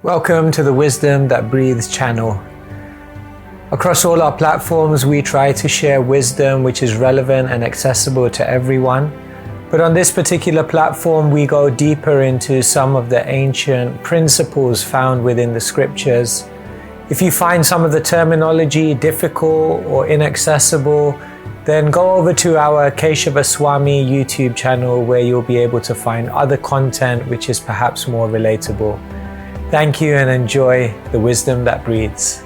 Welcome to the Wisdom That Breathes channel. Across all our platforms, we try to share wisdom which is relevant and accessible to everyone. But on this particular platform, we go deeper into some of the ancient principles found within the scriptures. If you find some of the terminology difficult or inaccessible, then go over to our Keshava Swami YouTube channel where you'll be able to find other content which is perhaps more relatable. Thank you and enjoy the wisdom that breathes.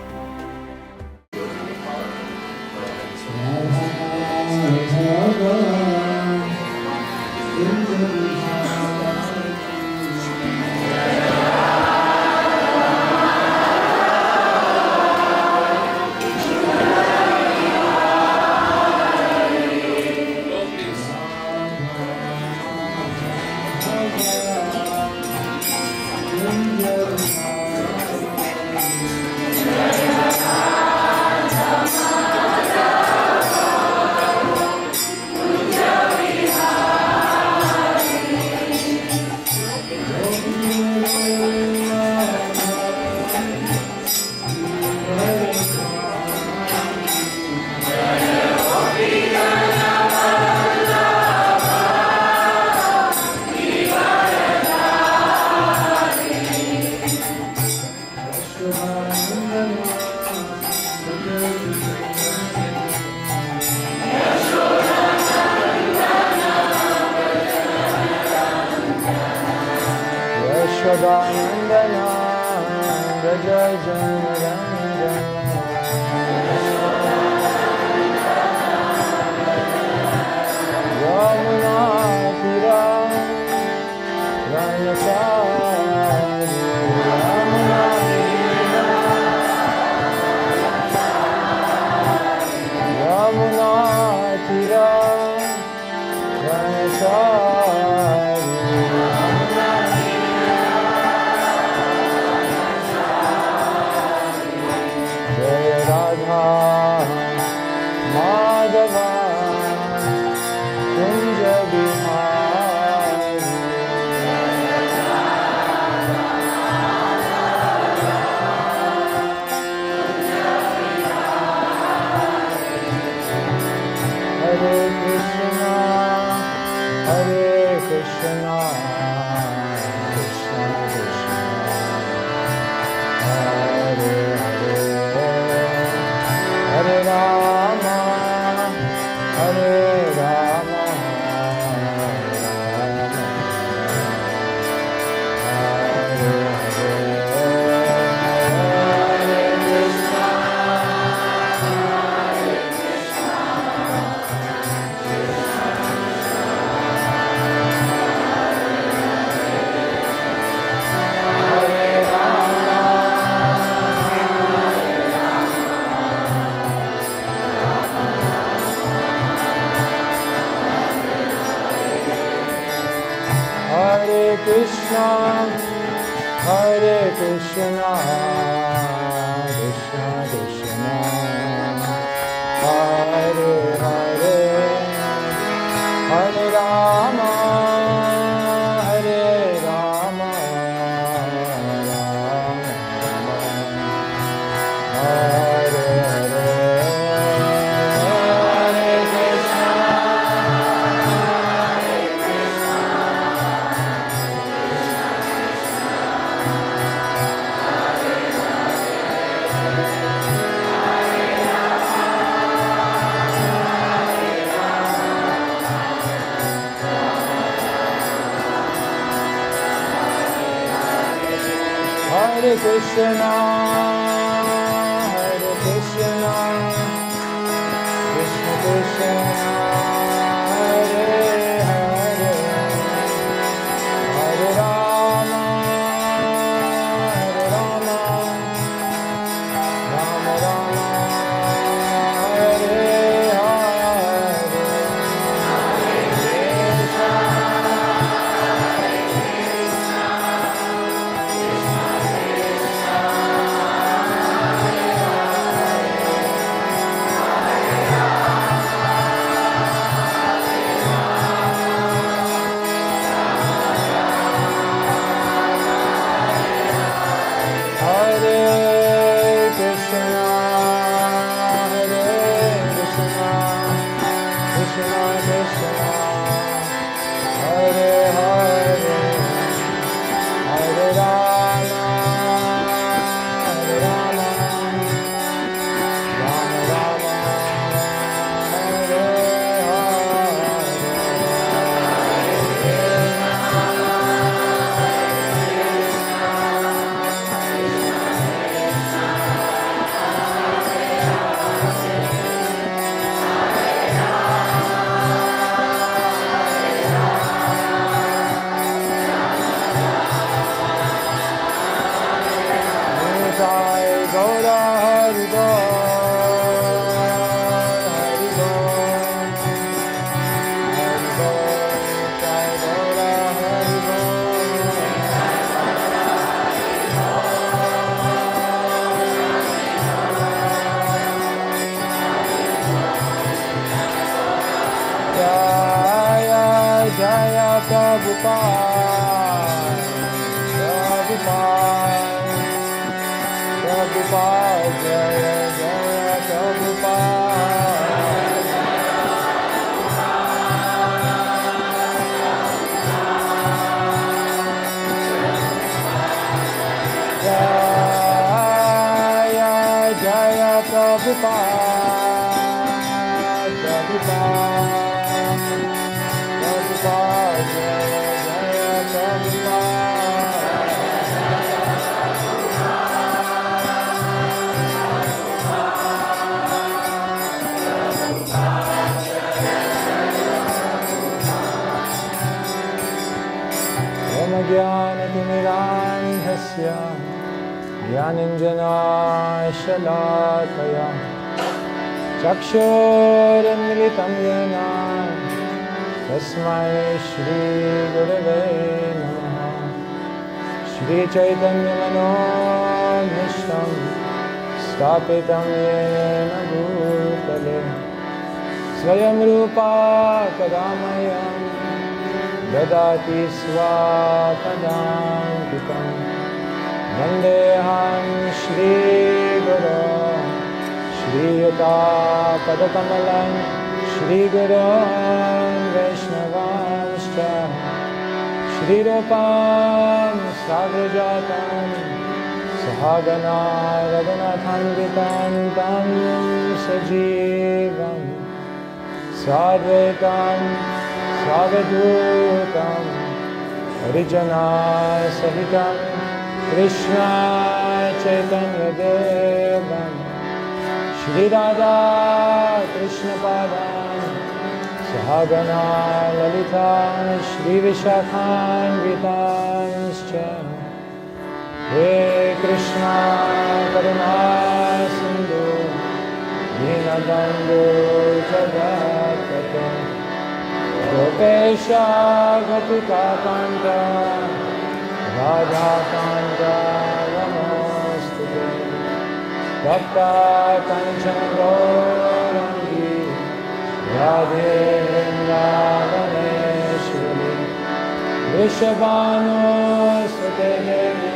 Hare Krishna, Hare Krishna, Krishna Krishna, Hare Hare, Hare Rama, Hare Rama, Rama Rama, Hare Hare, Hare Krishna, Hare Prabhupada, Jaya Jaya Prabhupada. Jaya Jaya Prabhupada, Prabhupada, Prabhupada, Jaya Jaya Prabhupada. ज्ञानतिमिरान्धस्य ज्ञानञ्जनाशलाकया चक्षुरुन्मिलितं येन तस्मै श्रीगुरवे नमः। श्रीचैतन्यमनोभीष्टं स्थापितं येन भूतले स्वयं रूपा कदा मह्यं ददाति स्वापदान्तिकं वन्देऽहं श्रीगुरो श्रीयुतापदकमलं श्रीगुरोन् वैष्णवांश्च श्रीरूपं साग्रजातं सहगना रघुनाथान्वितं तं सजीवं साद्वैतं सावधूतं हरिजनासहितं कृष्ण चैतन्यदेवं श्रीराधा कृष्णपादान् सहगना ललिता श्रीविशाखान्वितांश्च हे कृष्ण करुणा सिन्धु दीनबन्धो जगत्पते गोपेश गोपिकान्त राधाकान्त नमोऽस्तुते तप्तकाञ्चन गौरङ्गी राधे वृन्दावनेश्वरी वृषभानुसुते देवी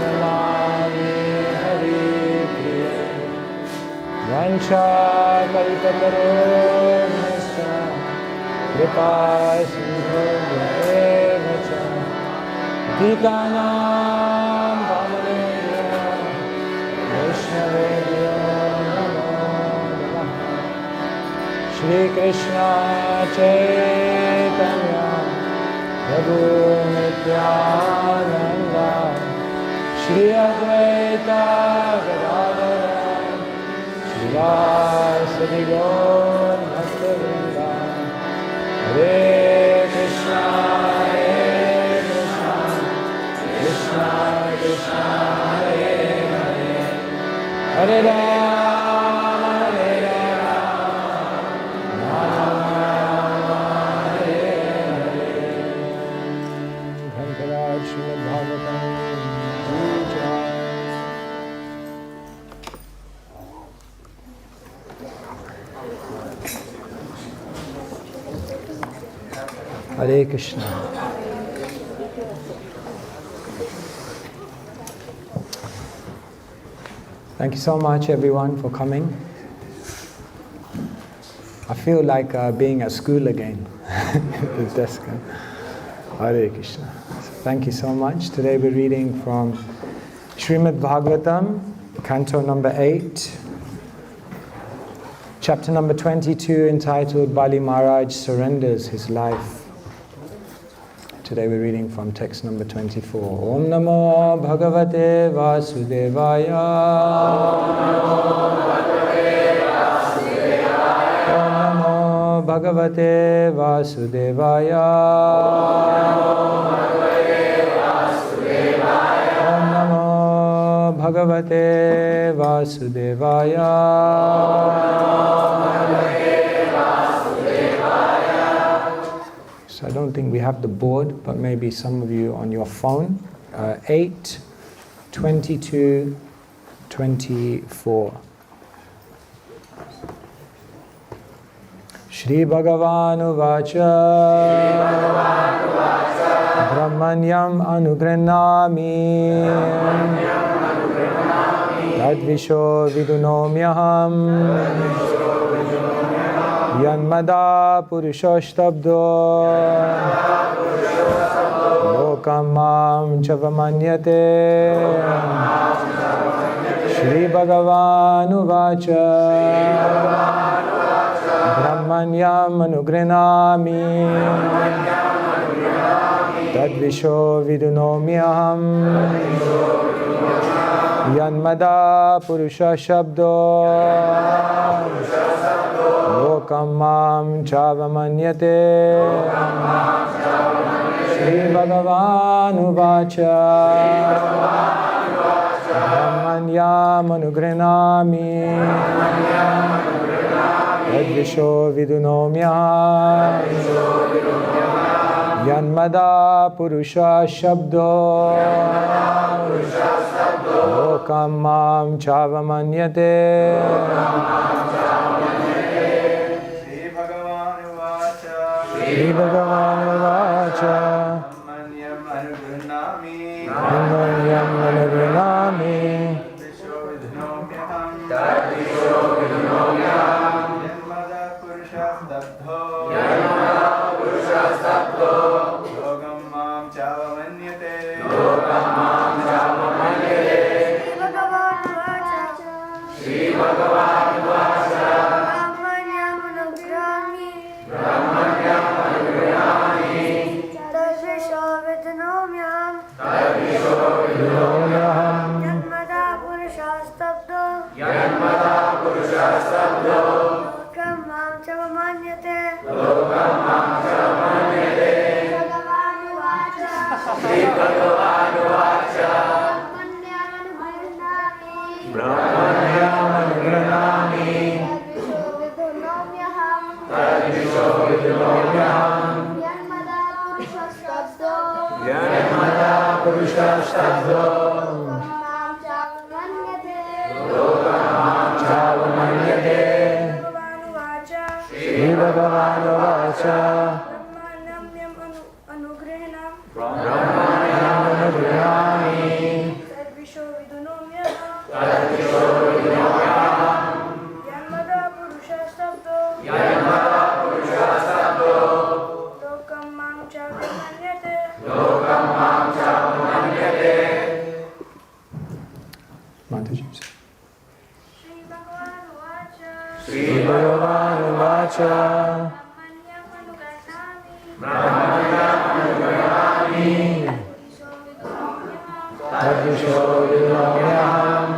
नमामि हरिप्रिये वंशाकल्पतरोर्भ्यश्च कृपा सिन्धुभ्येव च पतितानां पावनेभ्यो वैष्णवेभ्यो नमो नमः। श्रीकृष्ण चैतन्य प्रभु नित्यानन्द श्री अद्वैत गदाधर श्रीवासदि गौर भक्तवृन्द। हरे कृष्णा कृष्णा कृष्णा हरे हरे हरे राम राम हरे हरे। घंटराज श्रीमद् भागवतम की जय। Hare Krishna. Thank you so much everyone for coming. I feel like being at school again. The desk. Hare Krishna. Thank you so much. Today we're reading from Srimad Bhagavatam, Canto number 8, chapter number 22, entitled Bali Maharaj Surrenders His Life. Today we're reading from text number 24. Om Namo Bhagavate Vasudevaya. Om Namo Bhagavate Vasudevaya. Om Namo Bhagavate Vasudevaya. So I don't think we have the board, but maybe some of you on your phone. 8, 22, 24. Shri Bhagavan Uvacha Brahmanyam Anugranami Tadvisho Vidunomyaham Yanmada Purushashtabdo Lokamam Chavamanyate Shri Bhagavan Uvacha Brahmanyam Anugranami Tadvisho Vidunomyaham Yanmada Purusha Shabdo Lokamam Chavamanyate Shri Bhagavan Uvacha Brahmanyam Anugranami Tadvisho Vidunomyaham Yanmada Purusha Shabdo Lokamam Chavamanyate Shri Bhagavan Uvacha Brahmanyam Anugranami Tadvisho Vidunomyaham Yanmada Purusha Stabdo Lokamam Chavamanyate Shri Bhagavan Uvacha Brahmanyam Anugranami Tadvisho Vidunomyaham Yanmada Purusha Stabdo Lokamam Chavamanyate Shri Bhagavan Uvacha Brahmanyam Anugranami Tadvisho Vidunomyaham Yanmada Purusha Stabdo Lokamam Chavamanyate Shri Bhagavan Uvacha Brahmanyam Anugranami Tadvisho Vidunomyaham Yanmada Purusha Stabdo Lokamam Chavamanyate Mataji. Shri Bhagavan Uvacha Brahmanyam Anugranami Tadvisho Vidunomyaham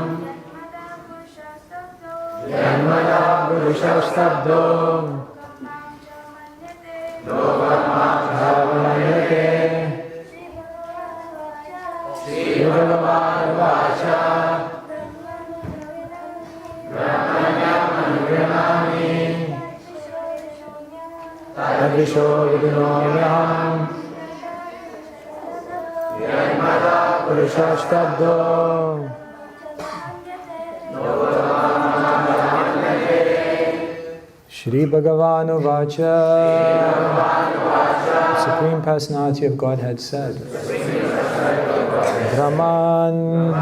Yanmada Purusha Stabdo Lokamam Chavamanyate Shri Bhagavan Uvacha Brahmanyam Anugranami Tadvisho Vidunomyaham Yanmada Purusha Stabdo Shri Bhagavan Uvacha The Supreme Personality of Godhead said, Brahman,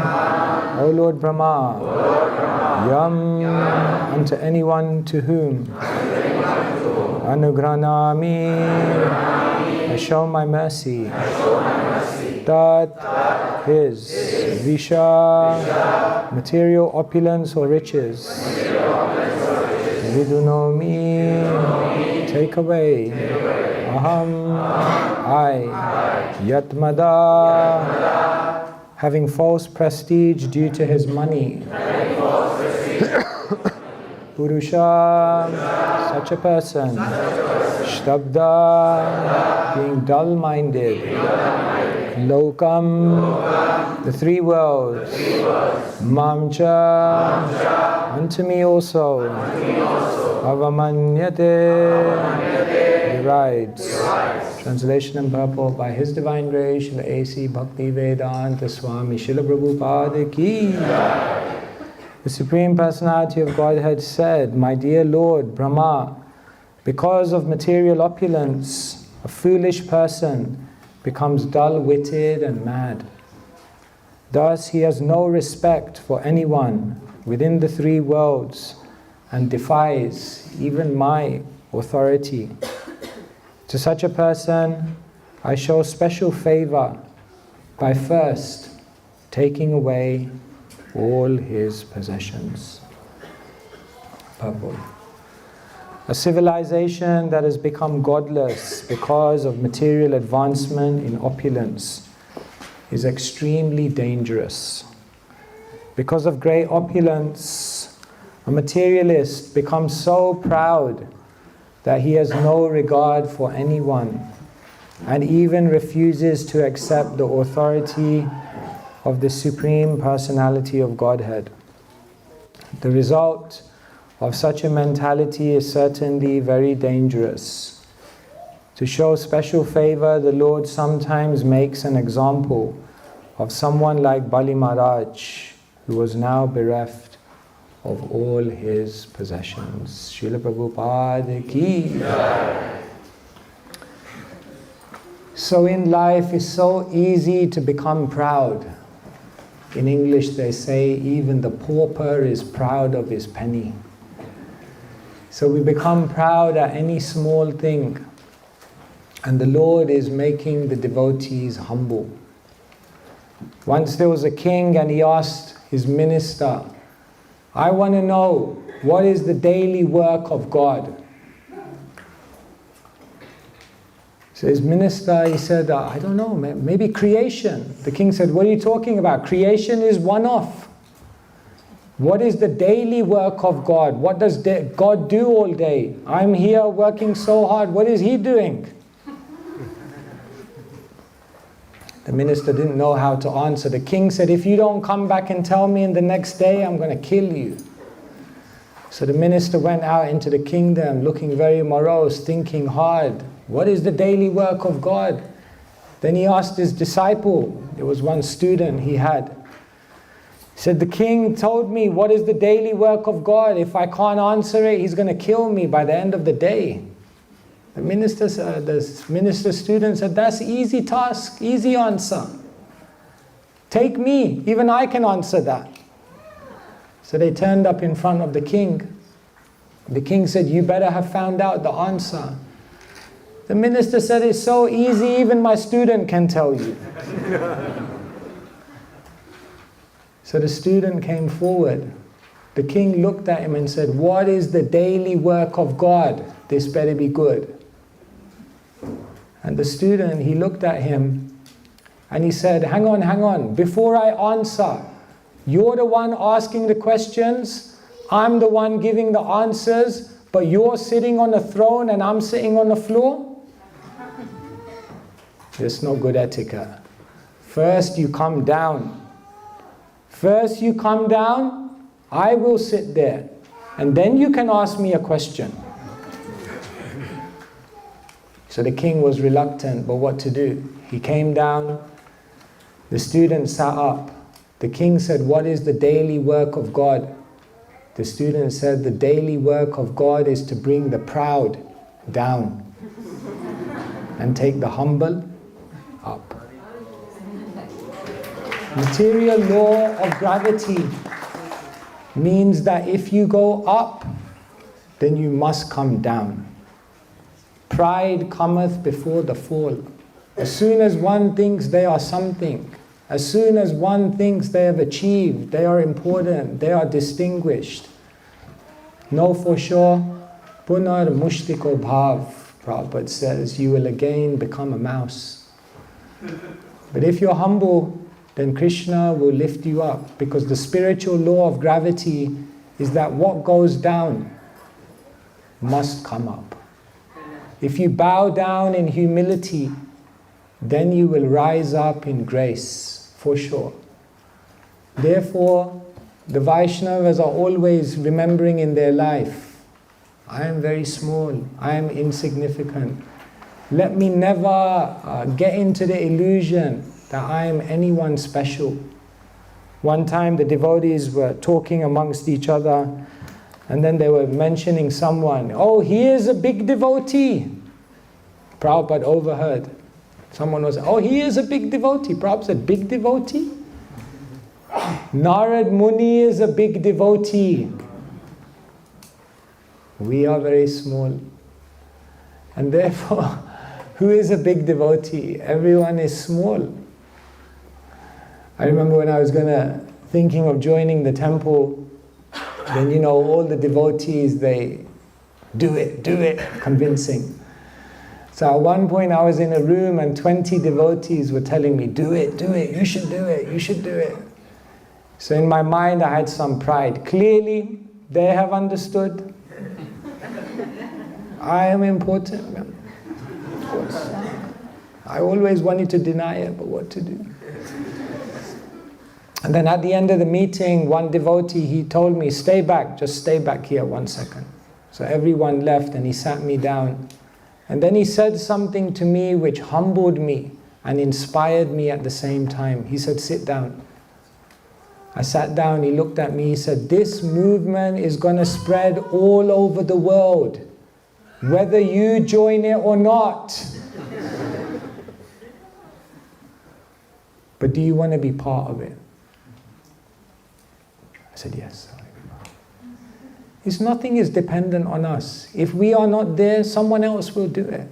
O Lord Brahma, Yam, unto anyone to whom Anugranami, I show my mercy, Tat, his, Visha, material opulence or riches, Vidunomi, take away, Aham, I, Yatmada, having false prestige due to his money, Purusha, such a person, Shtabda, being dull-minded, Lokam, the three worlds, Mamcha, unto me also, Avamanyate, derides. Translation and purport by His Divine Grace, Srila A.C. Bhakti Vedanta Swami Srila Prabhupada Ki. The Supreme Personality of Godhead said, my dear Lord Brahma, Because of material opulence, a foolish person becomes dull-witted and mad. Thus, he has no respect for anyone within the three worlds and defies even my authority. To such a person, I show special favor by first taking away all his possessions. Purport. A civilization that has become godless because of material advancement in opulence is extremely dangerous. Because of great opulence, a materialist becomes so proud that he has no regard for anyone and even refuses to accept the authority of the Supreme Personality of Godhead. The result of such a mentality is certainly very dangerous. To show special favor, the Lord sometimes makes an example of someone like Bali Maharaj, who was now bereft of all his possessions. Srila Prabhupada ki Jai. So in life, it's so easy to become proud. In English they say, even the pauper is proud of his penny. So we become proud at any small thing. And the Lord is making the devotees humble. Once there was a king and he asked his minister, I want to know, what is the daily work of God? So his minister, he said, I don't know, maybe creation. The king said, what are you talking about? Creation is one-off. What is the daily work of God? What does God do all day? I'm here working so hard. What is he doing? The minister didn't know how to answer. The king said, if you don't come back and tell me in the next day, I'm going to kill you. So the minister went out into the kingdom looking very morose, thinking hard. What is the daily work of God? Then he asked his disciple, there was one student he had. He said, the king told me what is the daily work of God. If I can't answer it, he's going to kill me by the end of the day. The minister student said, that's easy task, easy answer. Take me, even I can answer that. So they turned up in front of the king. The king said, you better have found out the answer. The minister said, it's so easy, even my student can tell you. So the student came forward. The king looked at him and said, what is the daily work of God? This better be good. And the student, he looked at him and he said, hang on. Before I answer, you're the one asking the questions, I'm the one giving the answers, but you're sitting on the throne and I'm sitting on the floor? There's no good etiquette. First you come down. I will sit there, and then you can ask me a question. So the king was reluctant, but what to do? He came down, the student sat up. The king said, what is the daily work of God? The student said, the daily work of God is to bring the proud down and take the humble up. Material law of gravity means that if you go up, then you must come down. Pride cometh before the fall. As soon as one thinks they are something, as soon as one thinks they have achieved, they are important, they are distinguished, know for sure, punar mushtiko bhav, Prabhupada says, you will again become a mouse. But if you're humble, then Krishna will lift you up, because the spiritual law of gravity is that what goes down must come up. If you bow down in humility, then you will rise up in grace, for sure. Therefore, the Vaishnavas are always remembering in their life, I am very small, I am insignificant. Let me never get into the illusion that I am anyone special. One time the devotees were talking amongst each other, And then they were mentioning someone, oh, he is a big devotee. Prabhupada overheard. Someone was, oh, he is a big devotee. Prabhupada said, big devotee? Narad Muni is a big devotee. We are very small. And therefore, who is a big devotee? Everyone is small. I remember when I was thinking of joining the temple, then all the devotees, they do it, convincing. So at one point I was in a room and 20 devotees were telling me, do it, you should do it, you should do it. So in my mind I had some pride. Clearly, they have understood. I am important. Of course. I always wanted to deny it, but what to do? And then at the end of the meeting, one devotee, he told me, stay back, just stay back here 1 second. So everyone left and he sat me down. And then he said something to me which humbled me and inspired me at the same time. He said, sit down. I sat down, he looked at me, he said, this movement is going to spread all over the world, whether you join it or not. But do you want to be part of it? I said, yes. Nothing is dependent on us. If we are not there, someone else will do it.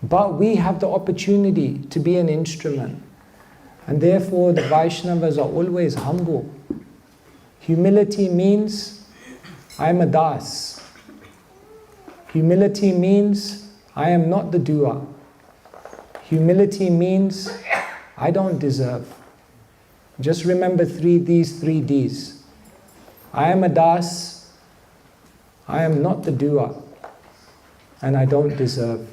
But we have the opportunity to be an instrument. And therefore, the Vaishnavas are always humble. Humility means, I am a das. Humility means, I am not the doer. Humility means, I don't deserve. Just remember these three Ds. I am a das, I am not the doer, and I don't deserve.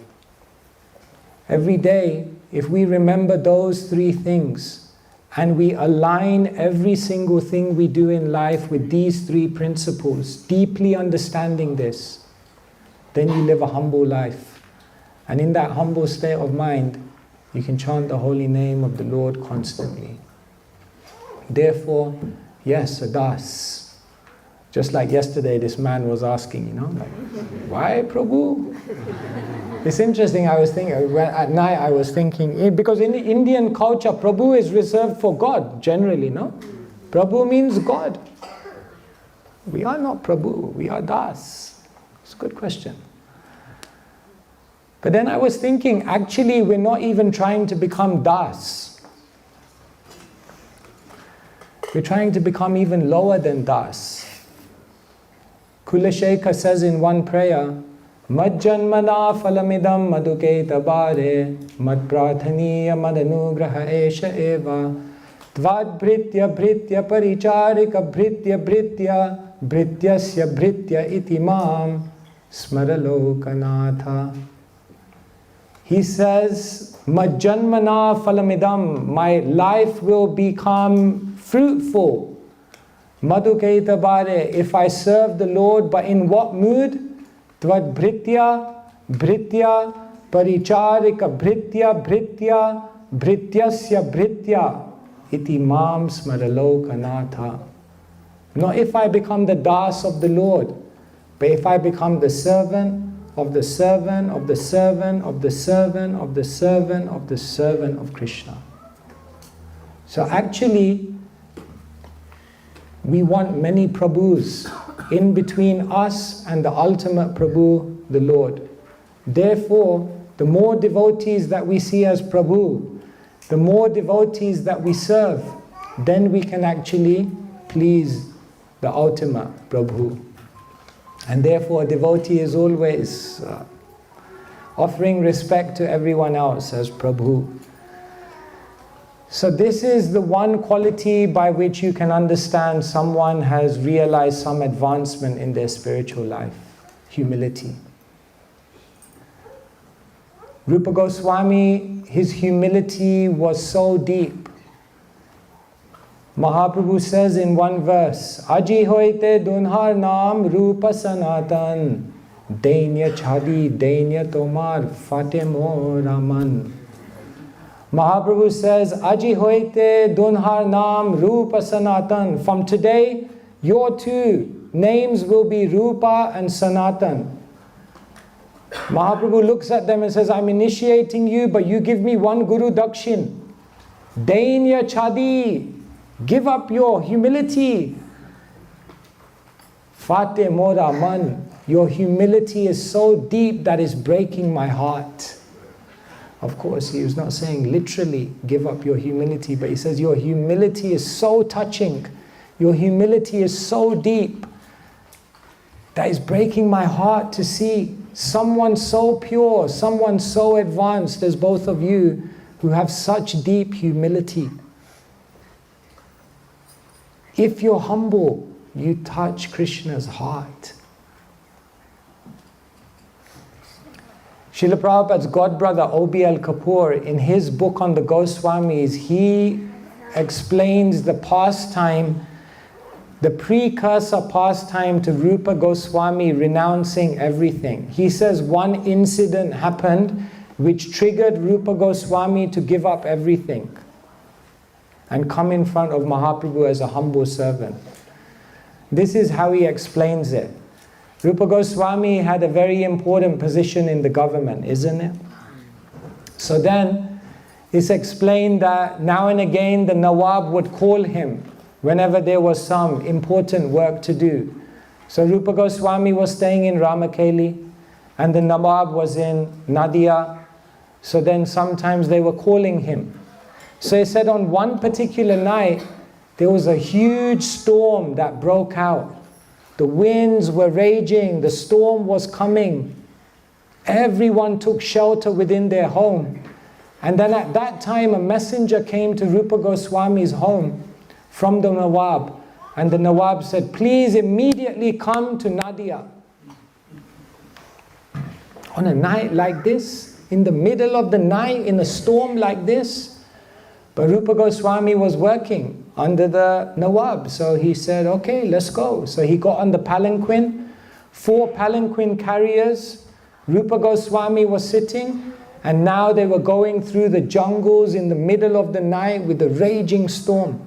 Every day, if we remember those three things, and we align every single thing we do in life with these three principles, deeply understanding this, then you live a humble life. And in that humble state of mind, you can chant the holy name of the Lord constantly. Therefore, yes, a das. Just like yesterday, this man was asking, why Prabhu? It's interesting, I was thinking, at night I was thinking, because in the Indian culture, Prabhu is reserved for God, generally, no? Prabhu means God. We are not Prabhu, we are Das. It's a good question. But then I was thinking, actually, we're not even trying to become Das. We're trying to become even lower than Das. Kulashekha says in one prayer, Majjanmana phalamidam madhuke tabare mad prathaniya madanugraha esha eva tvad bhritya bhritya paricharika bhritya bhritya bhrityasya bhritya iti mam smaralokanatha. He says, Majjanmana phalamidam, my life will become fruitful. Madhukaita bare, if I serve the Lord, but in what mood? Tvad bhritya, bhritya, paricharika bhritya, bhritya, bhrityasya bhritya, iti mam smaralokanatha. Not if I become the das of the Lord, but if I become the servant of the servant of the servant of the servant of the servant of the servant of Krishna. So actually, we want many Prabhus in between us and the ultimate Prabhu, the Lord. Therefore, the more devotees that we see as Prabhu, the more devotees that we serve, then we can actually please the ultimate Prabhu. And therefore, a devotee is always offering respect to everyone else as Prabhu. So this is the one quality by which you can understand someone has realized some advancement in their spiritual life. Humility. Rupa Goswami, his humility was so deep. Mahaprabhu says in one verse, Aji hoite dunhar naam rupa sanatan, dainya chadi dainya tomar fatemo raman. Mahaprabhu says, Aji hoite dunhar naam rupa sanatan. From today, your too names will be Rupa and Sanatan. Mahaprabhu looks at them and says, I'm initiating you, but you give me one Guru Dakshin. Dainya Chadi, give up your humility. Fate Mora Man, your humility is so deep that it's breaking my heart. Of course, he was not saying literally, give up your humility, but he says, your humility is so touching, your humility is so deep, that is breaking my heart to see someone so pure, someone so advanced as both of you, who have such deep humility. If you're humble, you touch Krishna's heart. Srila Prabhupada's godbrother O.B.L. Kapoor, in his book on the Goswamis, he explains the pastime, the precursor pastime to Rupa Goswami renouncing everything. He says one incident happened which triggered Rupa Goswami to give up everything and come in front of Mahaprabhu as a humble servant. This is how he explains it. Rupa Goswami had a very important position in the government, isn't it? So then, it's explained that now and again the Nawab would call him whenever there was some important work to do. So Rupa Goswami was staying in Ramakeli and the Nawab was in Nadia. So then sometimes they were calling him. So he said on one particular night, there was a huge storm that broke out. The winds were raging, the storm was coming. Everyone took shelter within their home. And then at that time, a messenger came to Rupa Goswami's home from the Nawab. And the Nawab said, please immediately come to Nadia. On a night like this, in the middle of the night, in a storm like this. But Rupa Goswami was working under the Nawab. So he said, okay, let's go. So he got on the palanquin, 4 palanquin carriers. Rupa Goswami was sitting, and now they were going through the jungles in the middle of the night with a raging storm.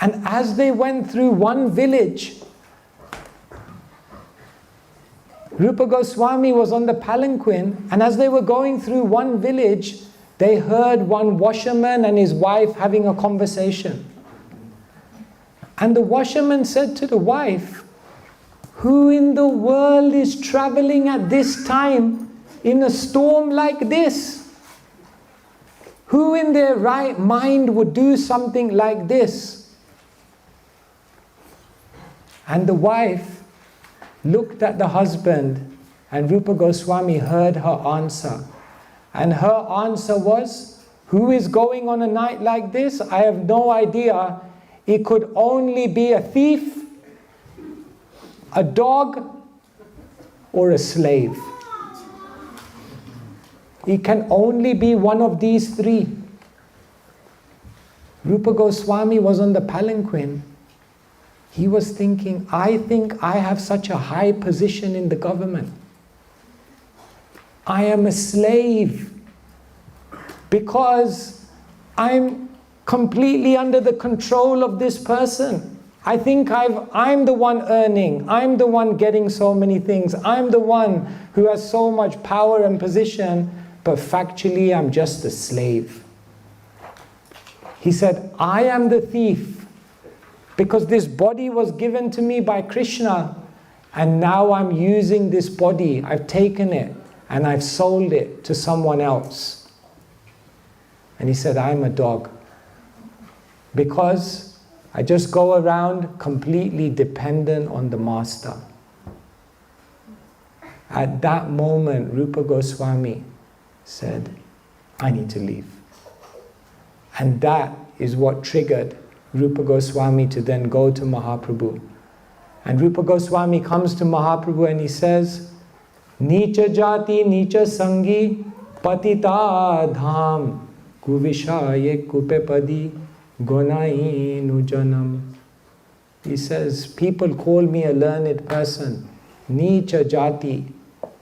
And as they went through one village, Rupa Goswami was on the palanquin, and as they were going through one village, they heard one washerman and his wife having a conversation. And the washerman said to the wife, who in the world is traveling at this time in a storm like this? Who in their right mind would do something like this? And the wife looked at the husband, and Rupa Goswami heard her answer. And her answer was, who is going on a night like this? I have no idea. It could only be a thief, a dog, or a slave. It can only be one of these 3. Rupa Goswami was on the palanquin. He was thinking, I think I have such a high position in the government. I am a slave because I'm completely under the control of this person. I think I'm the one earning. I'm the one getting so many things. I'm the one who has so much power and position, but factually I'm just a slave. He said, I am the thief because this body was given to me by Krishna, and now I'm using this body. I've taken it and I've sold it to someone else. And he said, I'm a dog because I just go around completely dependent on the master. At that moment, Rupa Goswami said, I need to leave. And that is what triggered Rupa Goswami to then go to Mahaprabhu. And Rupa Goswami comes to Mahaprabhu and he says, Nicha jati nicha sangi patita dham kuvishaye kupepadi gonai nujanam. He says, people call me a learned person. Nicha jati.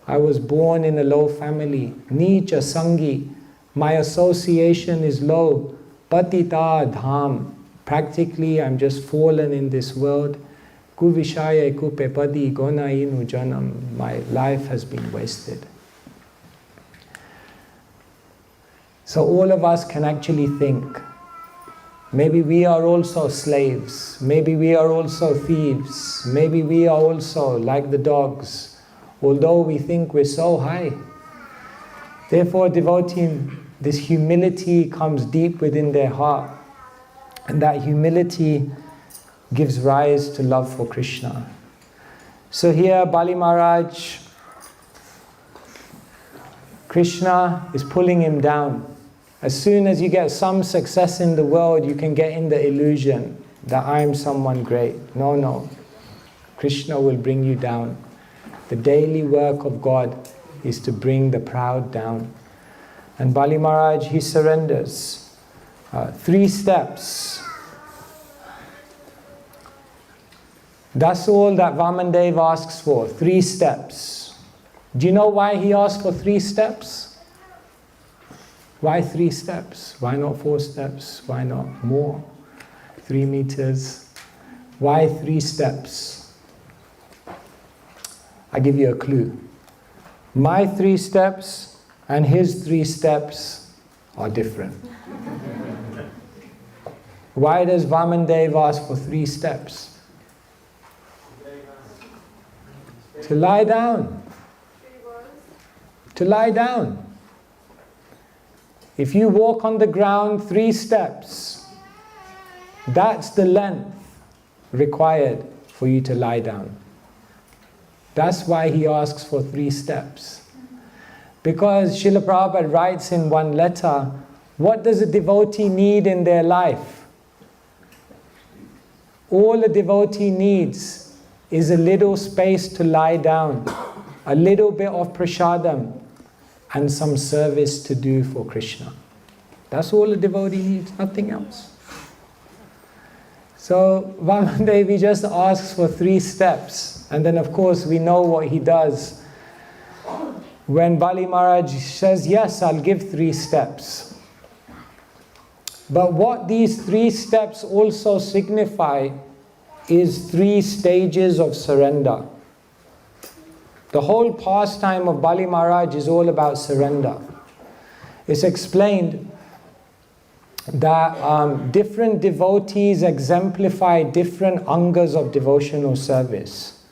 I was born in a low family. Nicha sangi. My association is low. Patita dham. Practically, I'm just fallen in this world. Kuvishaya kupepadi gonainu janam. My life has been wasted. So all of us can actually think, maybe we are also slaves, maybe we are also thieves, maybe we are also like the dogs, although we think we're so high. Therefore, devotee, this humility comes deep within their heart, and that humility gives rise to love for Krishna. So here Bali Maharaj, Krishna is pulling him down. As soon as you get some success in the world, you can get in the illusion that I'm someone great. No, no. Krishna will bring you down. The daily work of God is to bring the proud down. And Bali Maharaj, he surrenders. 3 steps. That's all that Vamandev asks for, 3 steps. Do you know why he asked for 3 steps? Why 3 steps? Why not 4 steps? Why not more? 3 meters? Why 3 steps? I give you a clue. My 3 steps and his 3 steps are different. Why does Vamandev ask for 3 steps? To lie down. To lie down. If you walk on the ground 3 steps, that's the length required for you to lie down. That's why he asks for 3 steps. Because Srila Prabhupada writes in one letter, what does a devotee need in their life? All a devotee needs is a little space to lie down, a little bit of prasadam, and some service to do for Krishna. That's all a devotee needs, nothing else. So Vamandevi just asks for 3 steps, and then of course we know what he does. When Bali Maharaj says, yes, I'll give 3 steps. But what these 3 steps also signify is 3 stages of surrender. The whole pastime of Bali Maharaj is all about surrender. It's explained that different devotees exemplify different angas of devotional service.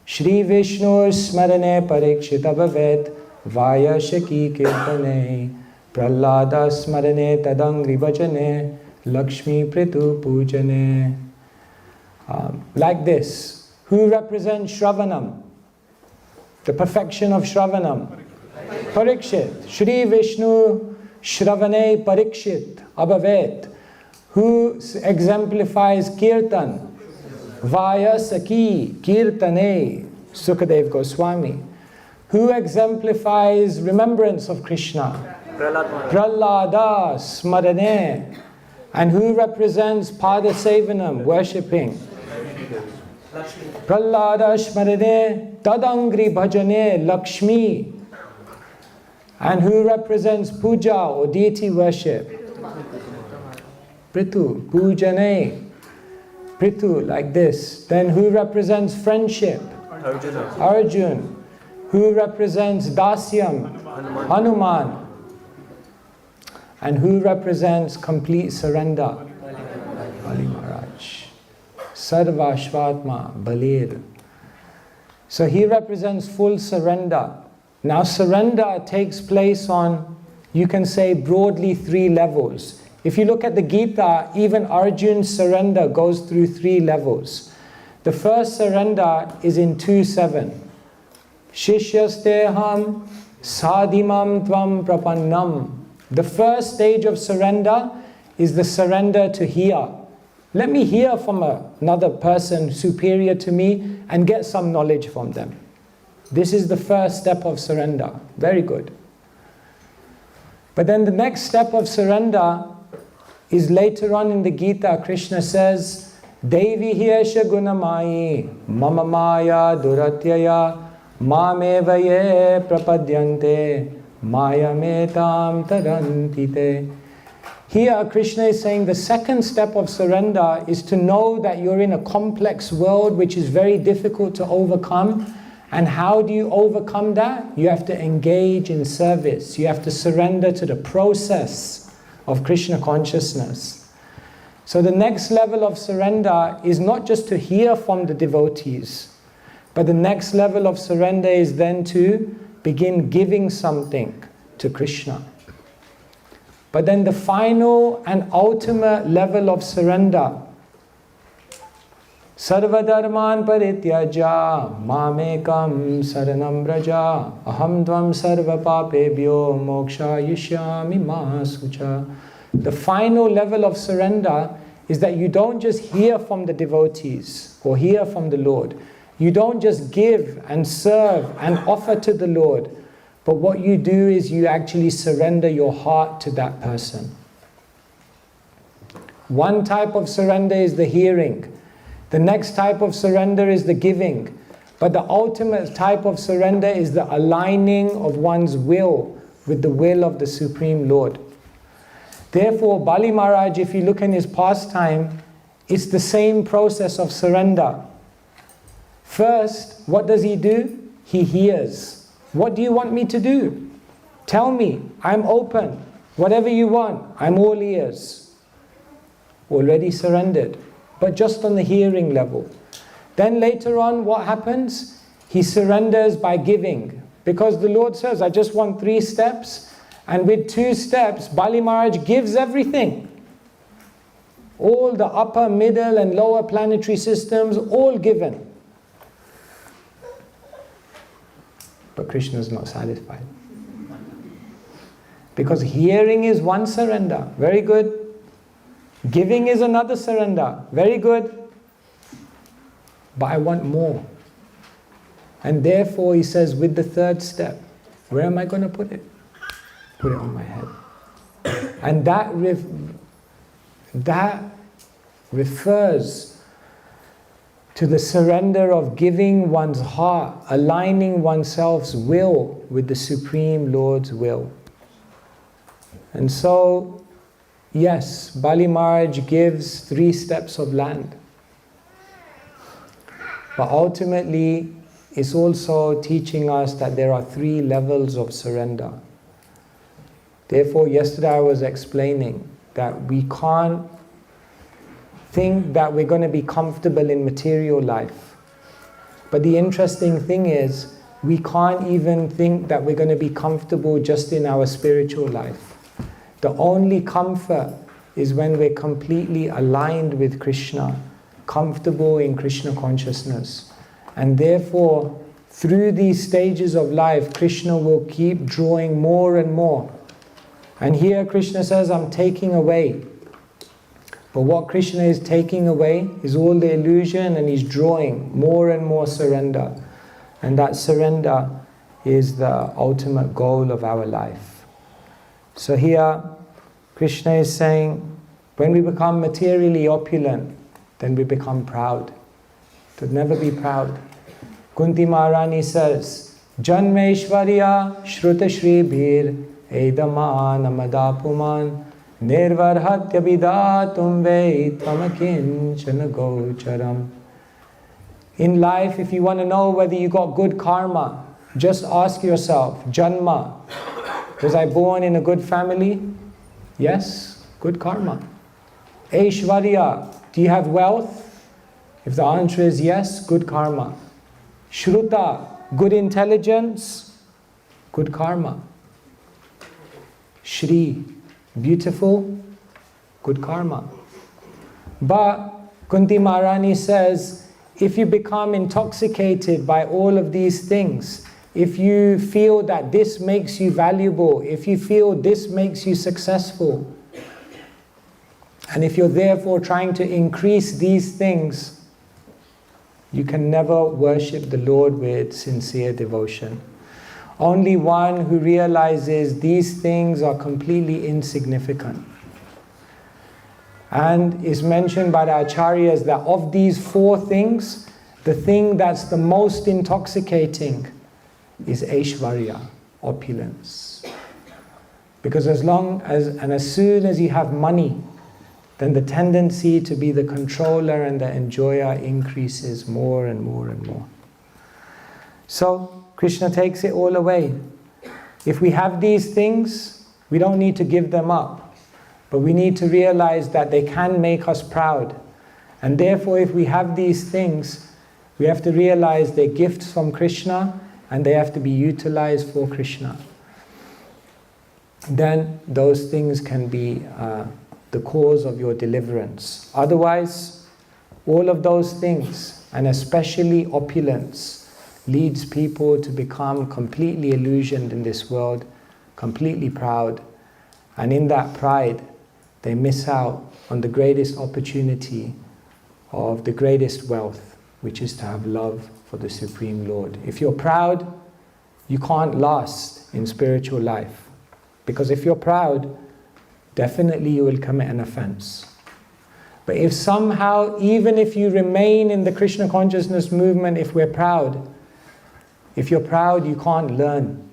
Shri Vishnu smarane parikshita bhavet vaya shaki kirtane prallada smarane tadangri bhajane lakshmi pritu pujane. Like this. Who represents Shravanam? The perfection of Shravanam. Parikshit. Shri Vishnu Shravane Parikshit Abhavet. Who exemplifies Kirtan? Vaya Saki Kirtane Sukadev Goswami. Who exemplifies remembrance of Krishna? Prallada Smarane. And who represents Pada Sevanam, worshipping? Prallada Smarane Tadangri Bhajane Lakshmi. And who represents puja or deity worship? Pritu, Pujane. Pritu, like this. Then who represents friendship? Arjun. Who represents Dasyam? Hanuman. And who represents complete surrender? Bali Maharaj. Sarva Shvatma Balir. So he represents full surrender. Now surrender takes place on, you can say broadly 3 levels. If you look at the Gita, even Arjun's surrender goes through 3 levels. The first surrender is in 2.7. Shishyasteham sadhimam tvam prapannam. The first stage of surrender is the surrender to hear. Let me hear from another person superior to me and get some knowledge from them. This is the first step of surrender. Very good. But then the next step of surrender is later on in the Gita. Krishna says, Devi hyesha gunamayi mama maya duratyaya mameva ye prapadyante maya metam tarantite. Here Krishna is saying the second step of surrender is to know that you're in a complex world which is very difficult to overcome. And how do you overcome that? You have to engage in service. You have to surrender to the process of Krishna consciousness. So the next level of surrender is not just to hear from the devotees, but the next level of surrender is then to begin giving something to Krishna. But then the final and ultimate level of surrender, Sarva dharman parityaja mamekam saranam braja aham dvam sarva papebhyo mokshayishyami ma sucha. The final level of surrender is that you don't just hear from the devotees or hear from the Lord. You don't just give and serve and offer to the Lord. But what you do is you actually surrender your heart to that person. One type of surrender is the hearing. The next type of surrender is the giving. But the ultimate type of surrender is the aligning of one's will with the will of the Supreme Lord. Therefore, Bali Maharaj, if you look in his pastime, it's the same process of surrender. First, what does he do? He hears. What do you want me to do? Tell me, I'm open. Whatever you want, I'm all ears. Already surrendered, but just on the hearing level. Then later on, what happens? He surrenders by giving. Because the Lord says, I just want 3 steps. And with 2 steps, Bali Maharaj gives everything. All the upper, middle and lower planetary systems, all given. But Krishna is not satisfied. Because hearing is one surrender, very good. Giving is another surrender, very good. But I want more. And therefore he says, with the 3rd step, where am I going to put it? Put it on my head. And that refers to the surrender of giving one's heart, aligning oneself's will with the Supreme Lord's will. And so, yes, Bali Maharaj gives 3 steps of land. But ultimately, it's also teaching us that there are 3 levels of surrender. Therefore, yesterday I was explaining that we can't think that we're going to be comfortable in material life. But the interesting thing is, we can't even think that we're going to be comfortable just in our spiritual life. The only comfort is when we're completely aligned with Krishna, comfortable in Krishna consciousness. And therefore, through these stages of life, Krishna will keep drawing more and more. And here Krishna says, I'm taking away. But what Krishna is taking away is all the illusion, and he's drawing more and more surrender. And that surrender is the ultimate goal of our life. So here Krishna is saying, when we become materially opulent, then we become proud. To never be proud. Kunti Maharani says, Janmeshwarya Shruta Shri Bhir Edaman Amadapuman Nirvarhatya Vidatum Vei Tamakinchana Gocharam. In life, if you want to know whether you got good karma, just ask yourself, Janma, was I born in a good family? Yes, good karma. Aishwarya, do you have wealth? If the answer is yes, good karma. Shruta, good intelligence, good karma. Shri, beautiful, good karma. But Kunti Maharani says, if you become intoxicated by all of these things, if you feel that this makes you valuable, if you feel this makes you successful, and if you're therefore trying to increase these things, you can never worship the Lord with sincere devotion. Only one who realizes these things are completely insignificant. And is mentioned by the acharyas that of these 4 things, the thing that's the most intoxicating is Aishwarya, opulence. Because as soon as you have money, then the tendency to be the controller and the enjoyer increases more and more and more. So Krishna takes it all away. If we have these things, we don't need to give them up. But we need to realize that they can make us proud. And therefore, if we have these things, we have to realize they're gifts from Krishna and they have to be utilized for Krishna. Then those things can be the cause of your deliverance. Otherwise, all of those things, and especially opulence, leads people to become completely illusioned in this world, completely proud. And in that pride, they miss out on the greatest opportunity of the greatest wealth, which is to have love for the Supreme Lord. If you're proud, you can't last in spiritual life. Because if you're proud, definitely you will commit an offense. But if somehow, even if you remain in the Krishna consciousness movement, if you're proud, you can't learn.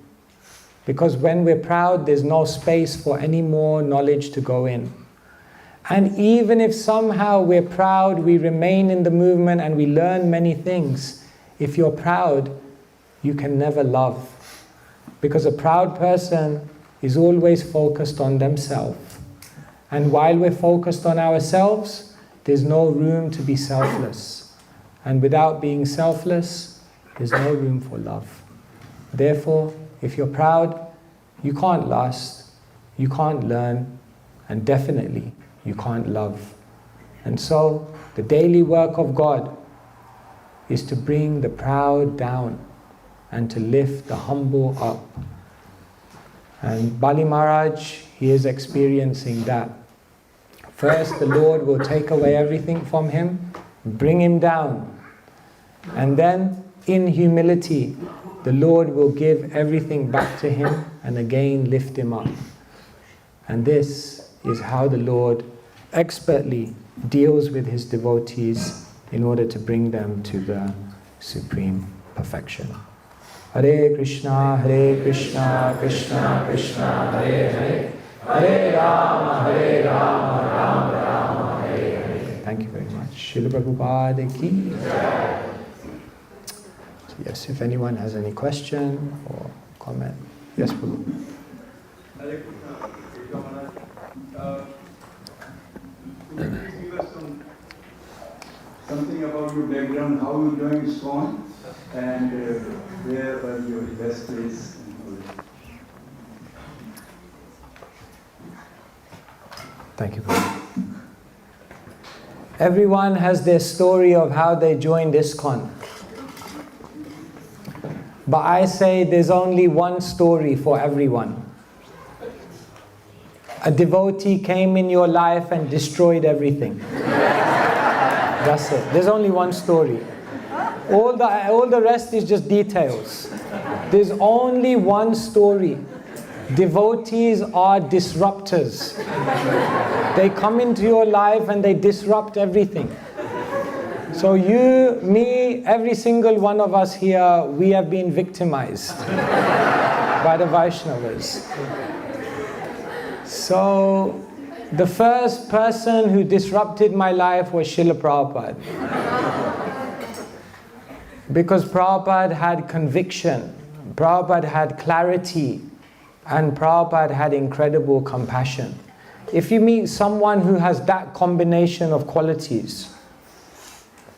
Because when we're proud, there's no space for any more knowledge to go in. And even if somehow we're proud, we remain in the movement and we learn many things, if you're proud, you can never love. Because a proud person is always focused on themselves. And while we're focused on ourselves, there's no room to be selfless. And without being selfless, there's no room for love. Therefore, if you're proud, you can't last, you can't learn, and definitely you can't love. And so, the daily work of God is to bring the proud down and to lift the humble up. And Bali Maharaj, he is experiencing that. First, the Lord will take away everything from him, bring him down. And then, in humility, the Lord will give everything back to him and again lift him up. And this is how the Lord expertly deals with his devotees in order to bring them to the supreme perfection. Hare Krishna, Krishna Krishna, Hare Hare, Hare Rama, Rama Rama, Hare Hare. Thank you very much. Srila Prabhupada ki jai. Yes, if anyone has any question or comment. Yes, Prabhu. Hare Krishna, Krishna Maharaj. Could you give us something about your background, how you joined ISKCON, and where were your best place? Thank you, Prabhu. Everyone has their story of how they joined ISKCON. But I say there's only one story for everyone. A devotee came in your life and destroyed everything. That's it. There's only one story. All the rest is just details. There's only one story. Devotees are disruptors. They come into your life and they disrupt everything. So you, me, every single one of us here, we have been victimized by the Vaishnavas. So the first person who disrupted my life was Srila Prabhupada. Because Prabhupada had conviction, Prabhupada had clarity, and Prabhupada had incredible compassion. If you meet someone who has that combination of qualities,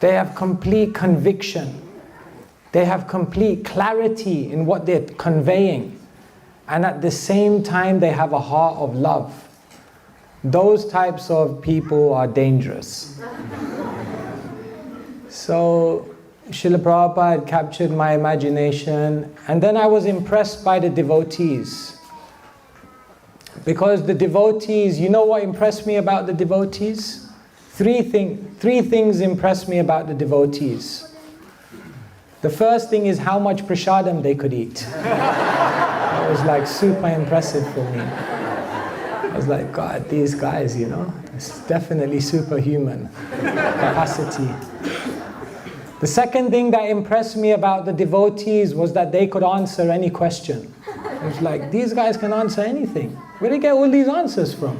they have complete conviction, they have complete clarity in what they're conveying, and at the same time they have a heart of love. Those types of people are dangerous. So Srila Prabhupada captured my imagination, and then I was impressed by the devotees. Because the devotees, you know what impressed me about the devotees? Three things impressed me about the devotees. The first thing is how much prasadam they could eat. That was like super impressive for me. I was like, God, these guys, it's definitely superhuman capacity. The second thing that impressed me about the devotees was that they could answer any question. It was like, these guys can answer anything. Where did he get all these answers from?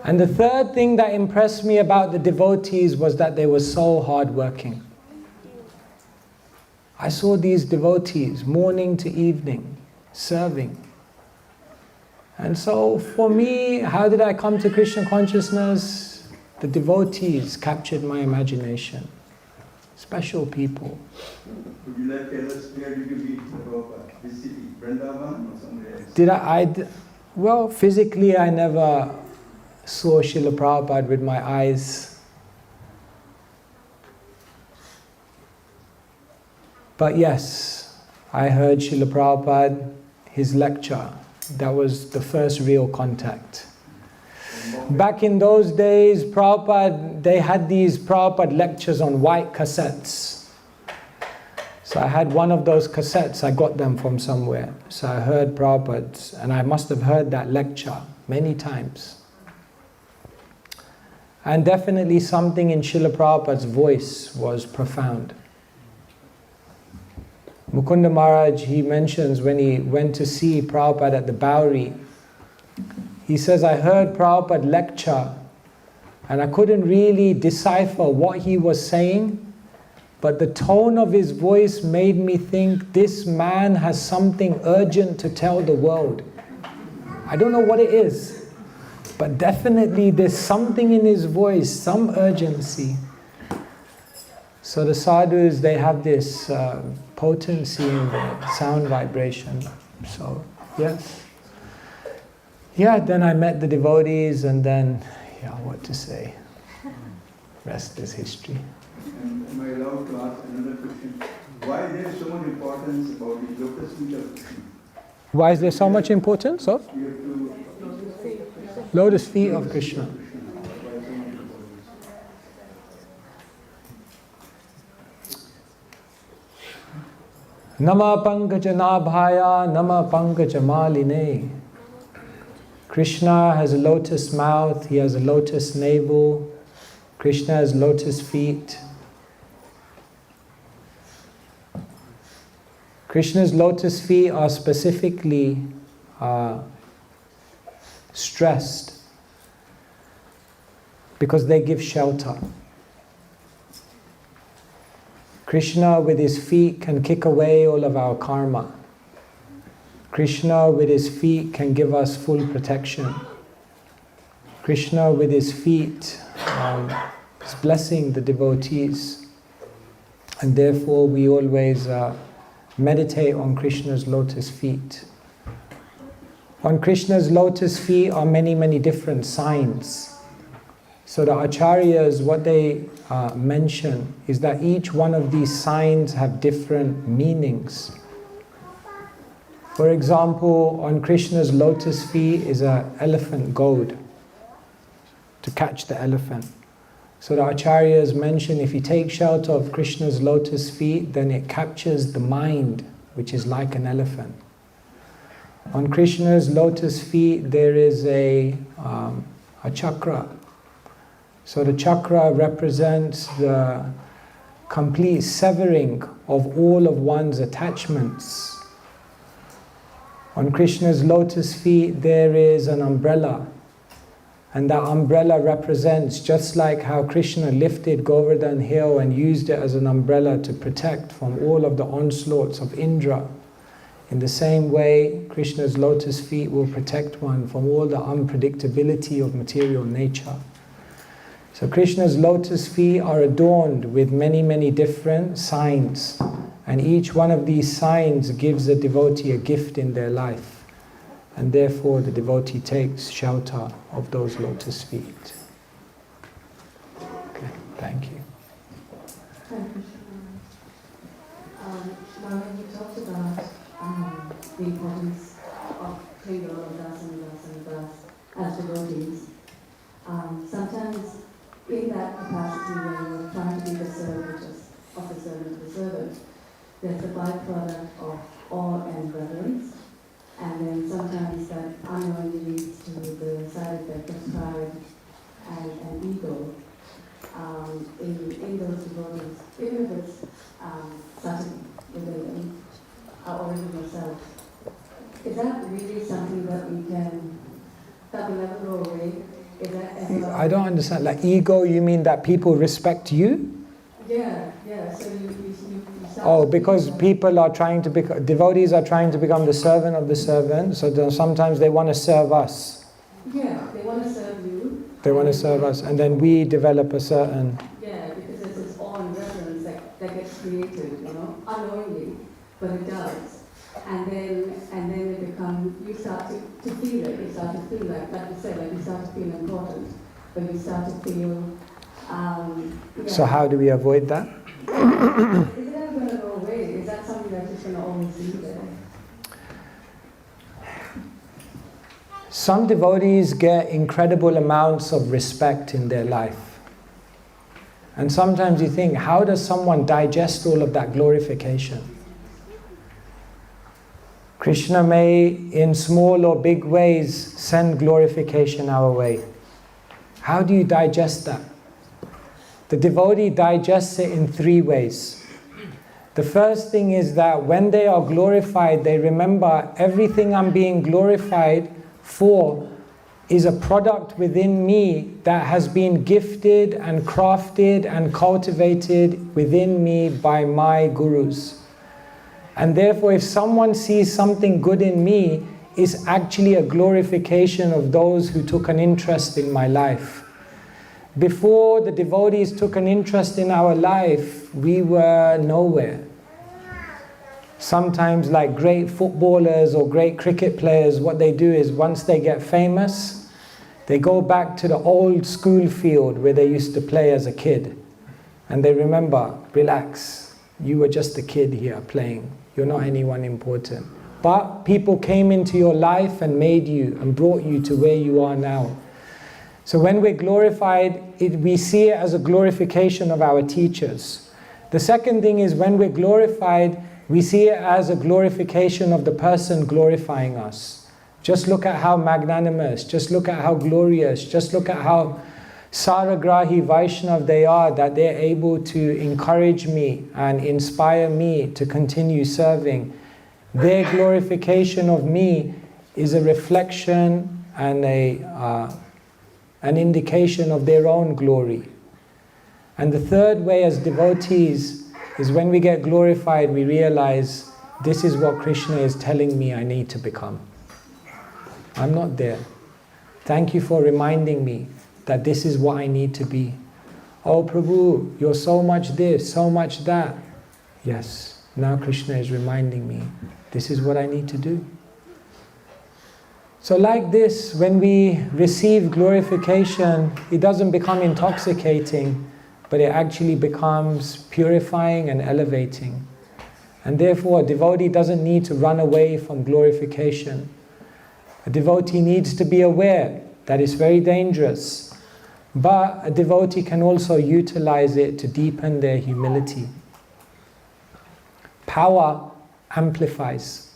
And the third thing that impressed me about the devotees was that they were so hardworking. I saw these devotees morning to evening serving. And so for me, how did I come to Krishna consciousness? The devotees captured my imagination. Special people. Would you like to tell us where did you meet Prabhupada? This city, Vrindavan or somewhere else? Did well, physically I never saw Srila Prabhupada with my eyes. But yes, I heard Srila Prabhupada, his lecture. That was the first real contact. Back in those days, Prabhupada, they had these Prabhupada lectures on white cassettes. So I had one of those cassettes, I got them from somewhere. So I heard Prabhupada's, and I must have heard that lecture many times. And definitely something in Srila Prabhupada's voice was profound. Mukunda Maharaj, he mentions when he went to see Prabhupada at the Bowery, he says, I heard Prabhupada lecture and I couldn't really decipher what he was saying, but the tone of his voice made me think this man has something urgent to tell the world. I don't know what it is, but definitely there's something in his voice, some urgency. So the sadhus, they have this potency in the sound vibration. So, yes. Yeah, then I met the devotees and then, what to say? Rest is history. And am I allowed to ask another question? Why is there so much importance about the lotus feet of Krishna? Why is there so much importance of? You have to Lotus feet of Krishna. Nama pankaja nabhaya, nama pankaja maline. Krishna has a lotus mouth, he has a lotus navel. Krishna has lotus feet. Krishna's lotus feet are specifically stressed because they give shelter. Krishna with his feet can kick away all of our karma. Krishna with his feet can give us full protection. Krishna with his feet is blessing the devotees. And therefore we always meditate on Krishna's lotus feet. On Krishna's lotus feet are many, many different signs. So the acharyas, what they mention is that each one of these signs have different meanings. For example, on Krishna's lotus feet is an elephant goad to catch the elephant. So the acharyas mention if you take shelter of Krishna's lotus feet, then it captures the mind, which is like an elephant. On Krishna's lotus feet there is a chakra. So the chakra represents the complete severing of all of one's attachments. On Krishna's lotus feet there is an umbrella. And that umbrella represents, just like how Krishna lifted Govardhan hill and used it as an umbrella to protect from all of the onslaughts of Indra. In the same way, Krishna's lotus feet will protect one from all the unpredictability of material nature. So Krishna's lotus feet are adorned with many, many different signs. And each one of these signs gives a devotee a gift in their life. And therefore the devotee takes shelter of those lotus feet. Okay, thank you. When you talked about the importance of praying the Lord and Das as devotees, sometimes in that capacity where you're trying to be the servant of the servant of the servant, there's a byproduct of awe and reverence. And then sometimes that unknowingly leads to the side effect of pride and ego in those devotees, even if it's subtle within them or within yourself. is that really something that will never go away? Is that ever... I don't understand. Like ego, you mean that people respect you? Yeah. So you start... Oh, because people are trying to become, devotees are trying to become the servant of the servant, so sometimes they want to serve us. Yeah, they want to serve you. They want to serve us, and then we develop a certain... Yeah, because it's its own reference that gets created, unknowingly, but it does. And then it becomes, you start to feel it, you start to feel like you said, you start to feel important, but you start to feel... So how do we avoid that? Is it ever going to go away? Is that something that's just going to always be there? Some devotees get incredible amounts of respect in their life. And sometimes you think, how does someone digest all of that glorification? Krishna may, in small or big ways, send glorification our way. How do you digest that? The devotee digests it in 3 ways. The first thing is that when they are glorified, they remember everything I'm being glorified for is a product within me that has been gifted and crafted and cultivated within me by my gurus. And therefore, if someone sees something good in me, it's actually a glorification of those who took an interest in my life. Before the devotees took an interest in our life, we were nowhere. Sometimes, like great footballers or great cricket players, what they do is once they get famous, they go back to the old school field where they used to play as a kid. And they remember, relax, you were just a kid here playing. You're not anyone important. But people came into your life and made you and brought you to where you are now. So when we're glorified, we see it as a glorification of our teachers. The second thing is when we're glorified, we see it as a glorification of the person glorifying us. Just look at how magnanimous, just look at how glorious, just look at how Saragrahi Vaishnav they are, that they're able to encourage me and inspire me to continue serving. Their glorification of me is a reflection and an indication of their own glory. And the third way as devotees is when we get glorified, we realize this is what Krishna is telling me I need to become. I'm not there. Thank you for reminding me that this is what I need to be. Oh Prabhu, you're so much this, so much that. Yes, now Krishna is reminding me, this is what I need to do. So like this, when we receive glorification, it doesn't become intoxicating, but it actually becomes purifying and elevating. And therefore, a devotee doesn't need to run away from glorification. A devotee needs to be aware that it's very dangerous, but a devotee can also utilize it to deepen their humility. Power amplifies.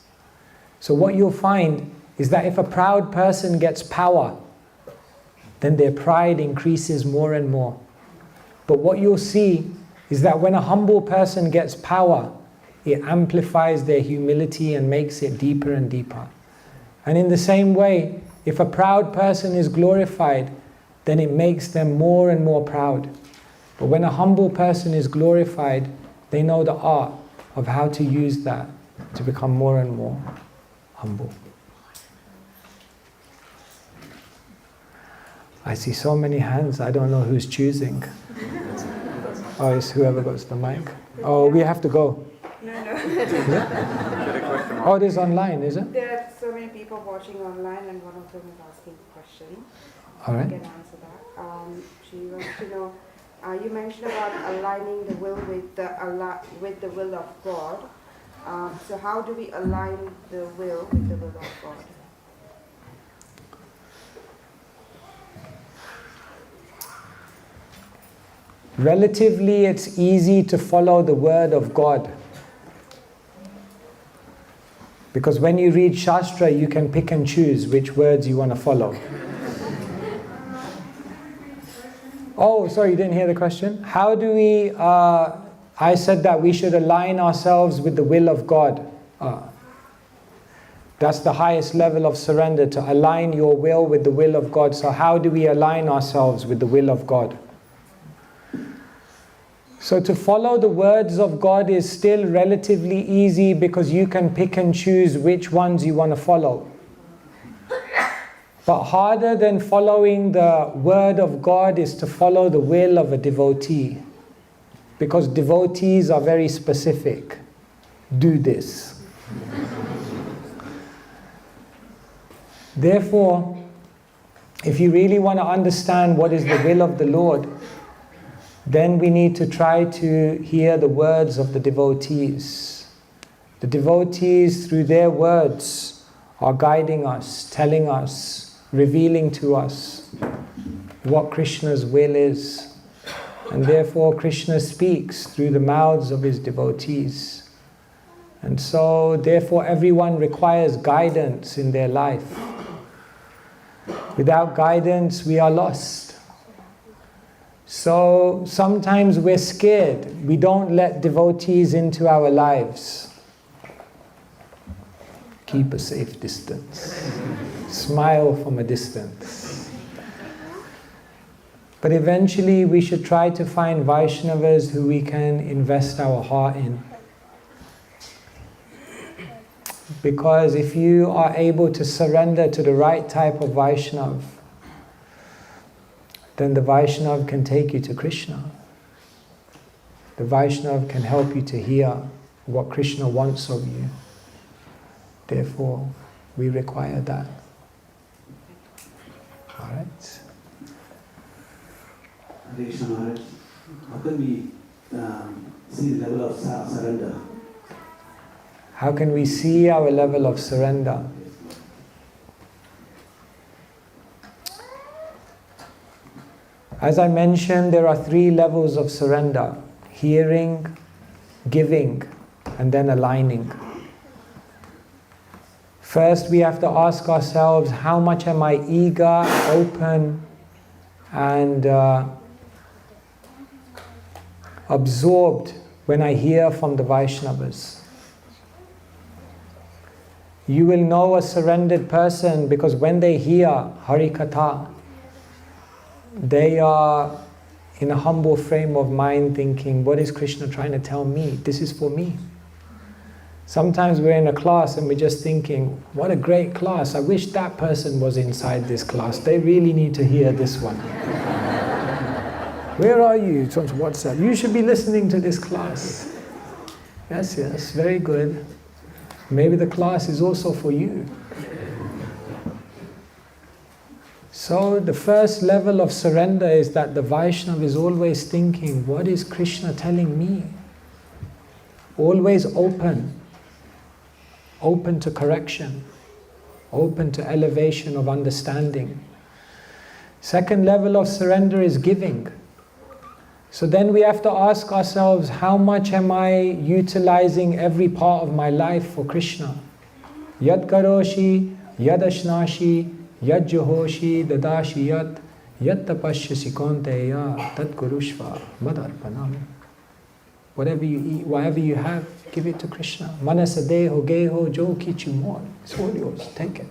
So what you'll find is that if a proud person gets power, then their pride increases more and more. But what you'll see is that when a humble person gets power, it amplifies their humility and makes it deeper and deeper. And in the same way, if a proud person is glorified, then it makes them more and more proud. But when a humble person is glorified, they know the art of how to use that to become more and more humble. I see so many hands, I don't know who's choosing. Oh, it's whoever goes to the mic. Oh, we have to go. No. Oh, it is online, is it? There are so many people watching online, and one of them is asking a question. All right. I can answer that. She wants to know, you mentioned about aligning the will with the will of God. So how do we align the will with the will of God? Relatively, it's easy to follow the word of God. Because when you read Shastra, you can pick and choose which words you want to follow. Oh, sorry, you didn't hear the question? How do we, I said that we should align ourselves with the will of God. That's the highest level of surrender, to align your will with the will of God. So how do we align ourselves with the will of God? So to follow the words of God is still relatively easy, because you can pick and choose which ones you want to follow. But harder than following the word of God is to follow the will of a devotee. Because devotees are very specific. Do this. Therefore, if you really want to understand what is the will of the Lord, then we need to try to hear the words of the devotees. The devotees, through their words, are guiding us, telling us, revealing to us what Krishna's will is. And therefore Krishna speaks through the mouths of his devotees. And so therefore everyone requires guidance in their life. Without guidance we are lost. So sometimes we're scared. We don't let devotees into our lives. Keep a safe distance. Smile from a distance. But eventually we should try to find Vaishnavas who we can invest our heart in. Because if you are able to surrender to the right type of Vaishnav, then the Vaishnav can take you to Krishna. The Vaishnav can help you to hear what Krishna wants of you. Therefore, we require that. All right? Hare Krishna Maharaj, how can we see the level of surrender? How can we see our level of surrender? As I mentioned, there are 3 levels of surrender: hearing, giving, and then aligning. First, we have to ask ourselves, how much am I eager, open, and absorbed when I hear from the Vaishnavas? You will know a surrendered person because when they hear Hari Katha, they are in a humble frame of mind thinking, what is Krishna trying to tell me? This is for me. Sometimes we're in a class and we're just thinking, what a great class. I wish that person was inside this class. They really need to hear this one. Where are you? It's on WhatsApp. You should be listening to this class. Yes, very good. Maybe the class is also for you. So the first level of surrender is that the Vaishnava is always thinking, what is Krishna telling me? Always open. Open to correction. Open to elevation of understanding. Second level of surrender is giving. So then we have to ask ourselves, how much am I utilizing every part of my life for Krishna? Yad karoshi, yad ashnashi, yad johoshi, dadashi yad, yad tapashyasi konteya, tat kurushva, madarpanam. Whatever you eat, whatever you have, give it to Krishna. Manasadeho, geho, jo kichu more. It's all yours, take it.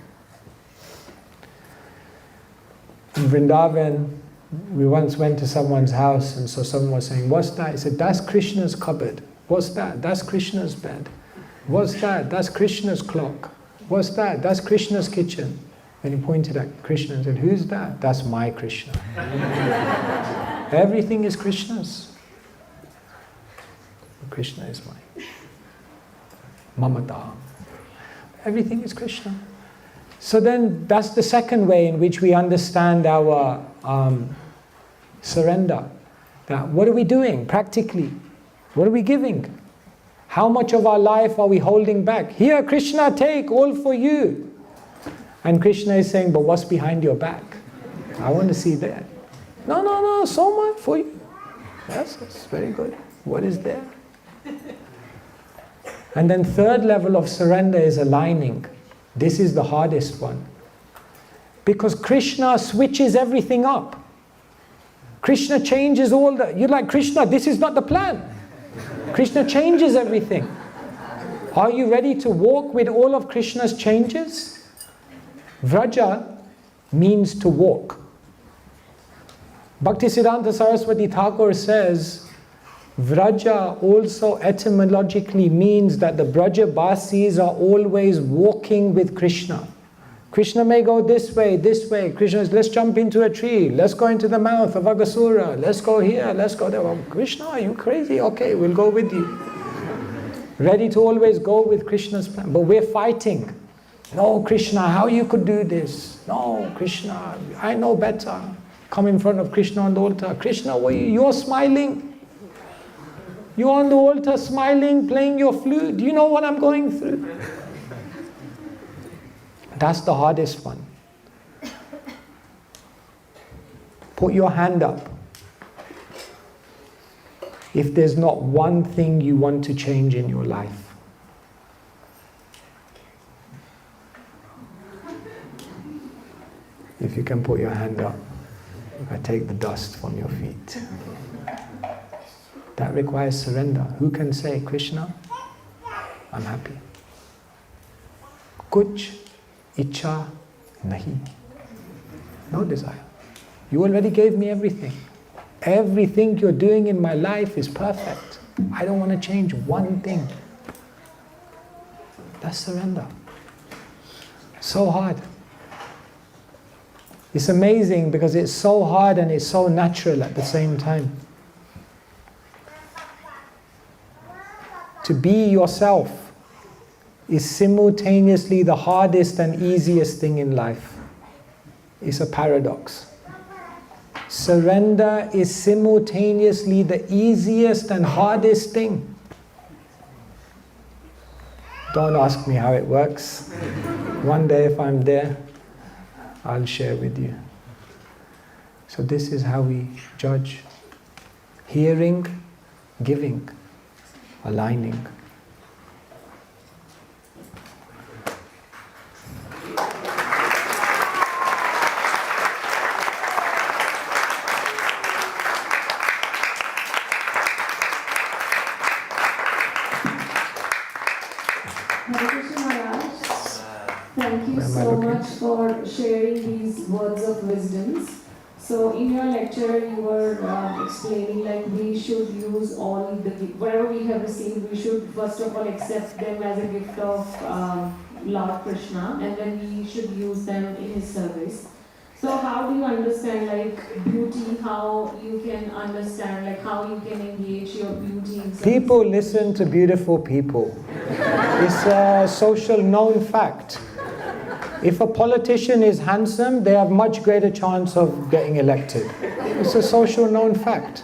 In Vrindavan, we once went to someone's house and so someone was saying, what's that? He said, that's Krishna's cupboard. What's that? That's Krishna's bed. What's that? That's Krishna's clock. What's that? That's Krishna's kitchen. And he pointed at Krishna and said, who's that? That's my Krishna. Everything is Krishna's. Krishna is mine. Mamata. Everything is Krishna. So then that's the second way in which we understand our surrender. That what are we doing practically? What are we giving? How much of our life are we holding back? Here, Krishna, take all for you. And Krishna is saying, but what's behind your back? I want to see that. No, so much for you. Yes, that's very good. What is there? And then third level of surrender is aligning. This is the hardest one. Because Krishna switches everything up. Krishna changes all the... You're like, Krishna, this is not the plan. Krishna changes everything. Are you ready to walk with all of Krishna's changes? Vraja means to walk. Bhaktisiddhanta Saraswati Thakur says, Vraja also etymologically means that the Brajabasis are always walking with Krishna. Krishna may go this way. Krishna says, let's jump into a tree. Let's go into the mouth of Agasura. Let's go here. Let's go there. Oh, Krishna, are you crazy? Okay, we'll go with you. Ready to always go with Krishna's plan. But we're fighting. No, Krishna, how you could do this? No, Krishna, I know better. Come in front of Krishna on the altar. Krishna, you're smiling. You're on the altar smiling, playing your flute. Do you know what I'm going through? That's the hardest one. Put your hand up. If there's not one thing you want to change in your life. If you can put your hand up, I take the dust from your feet. That requires surrender. Who can say, Krishna, I'm happy. Kuch Icha nahi. No desire. You already gave me everything. Everything you're doing in my life is perfect. I don't want to change one thing. That's surrender. So hard. It's amazing because it's so hard and it's so natural at the same time. To be yourself is simultaneously the hardest and easiest thing in life. It's a paradox. Surrender is simultaneously the easiest and hardest thing. Don't ask me how it works. One day if I'm there, I'll share with you. So this is how we judge. Hearing, giving, aligning. Thank you so much for sharing these words of wisdoms. So in your lecture you were explaining like we should use all the whatever we have received, we should first of all accept them as a gift of Lord Krishna, and then we should use them in His service. So how do you understand like beauty, how you can understand like how you can engage your beauty in service? People listen to beautiful people. It's a social known fact. If a politician is handsome, they have much greater chance of getting elected. It's a social known fact.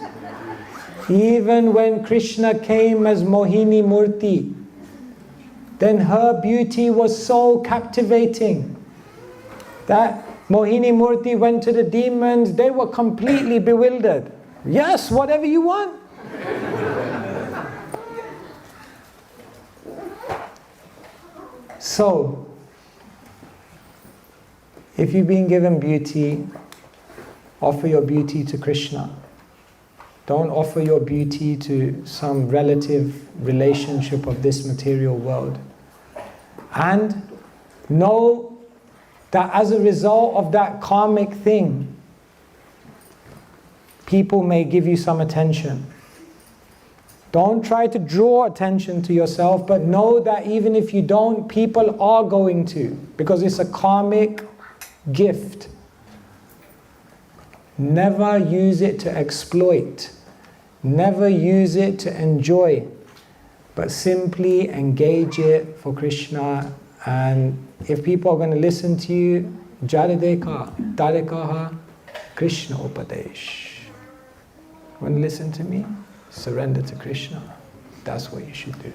Even when Krishna came as Mohini Murti, then her beauty was so captivating that Mohini Murti went to the demons, they were completely bewildered. Yes, whatever you want. So, if you've been given beauty, offer your beauty to Krishna. Don't offer your beauty to some relative relationship of this material world. And know that as a result of that karmic thing, people may give you some attention. Don't try to draw attention to yourself, but know that even if you don't, people are going to, because it's a karmic gift. Never use it to exploit. Never use it to enjoy, but simply engage it for Krishna. And if people are going to listen to you, Jaradeka, Darekaha, Krishna Upadesh. Want to listen to me? Surrender to Krishna. That's what you should do.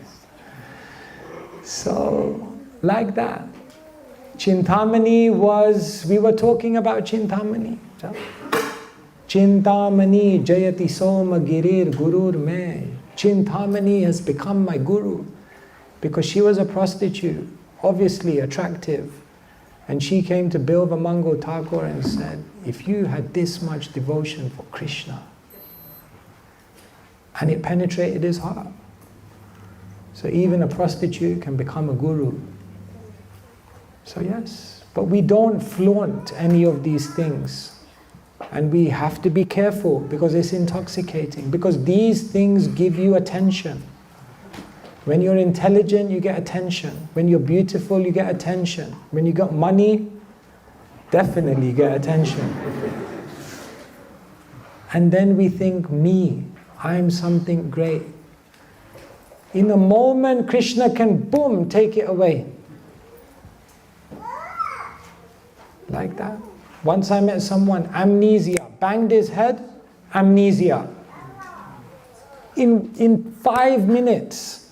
So, like that. Chintamani was, we were talking about Chintamani. Chintamani Jayati Soma Girir Gurur Me. Chintamani has become my guru because she was a prostitute, obviously attractive. And she came to Bilva Mango Thakur and said, if you had this much devotion for Krishna, and it penetrated his heart. So even a prostitute can become a guru. So yes, but we don't flaunt any of these things. And we have to be careful because it's intoxicating. Because these things give you attention. When you're intelligent, you get attention. When you're beautiful, you get attention. When you got money, definitely you get attention. And then we think, me, I'm something great. In a moment, Krishna can, boom, take it away. Like that. Once I met someone, amnesia, banged his head, amnesia. In 5 minutes,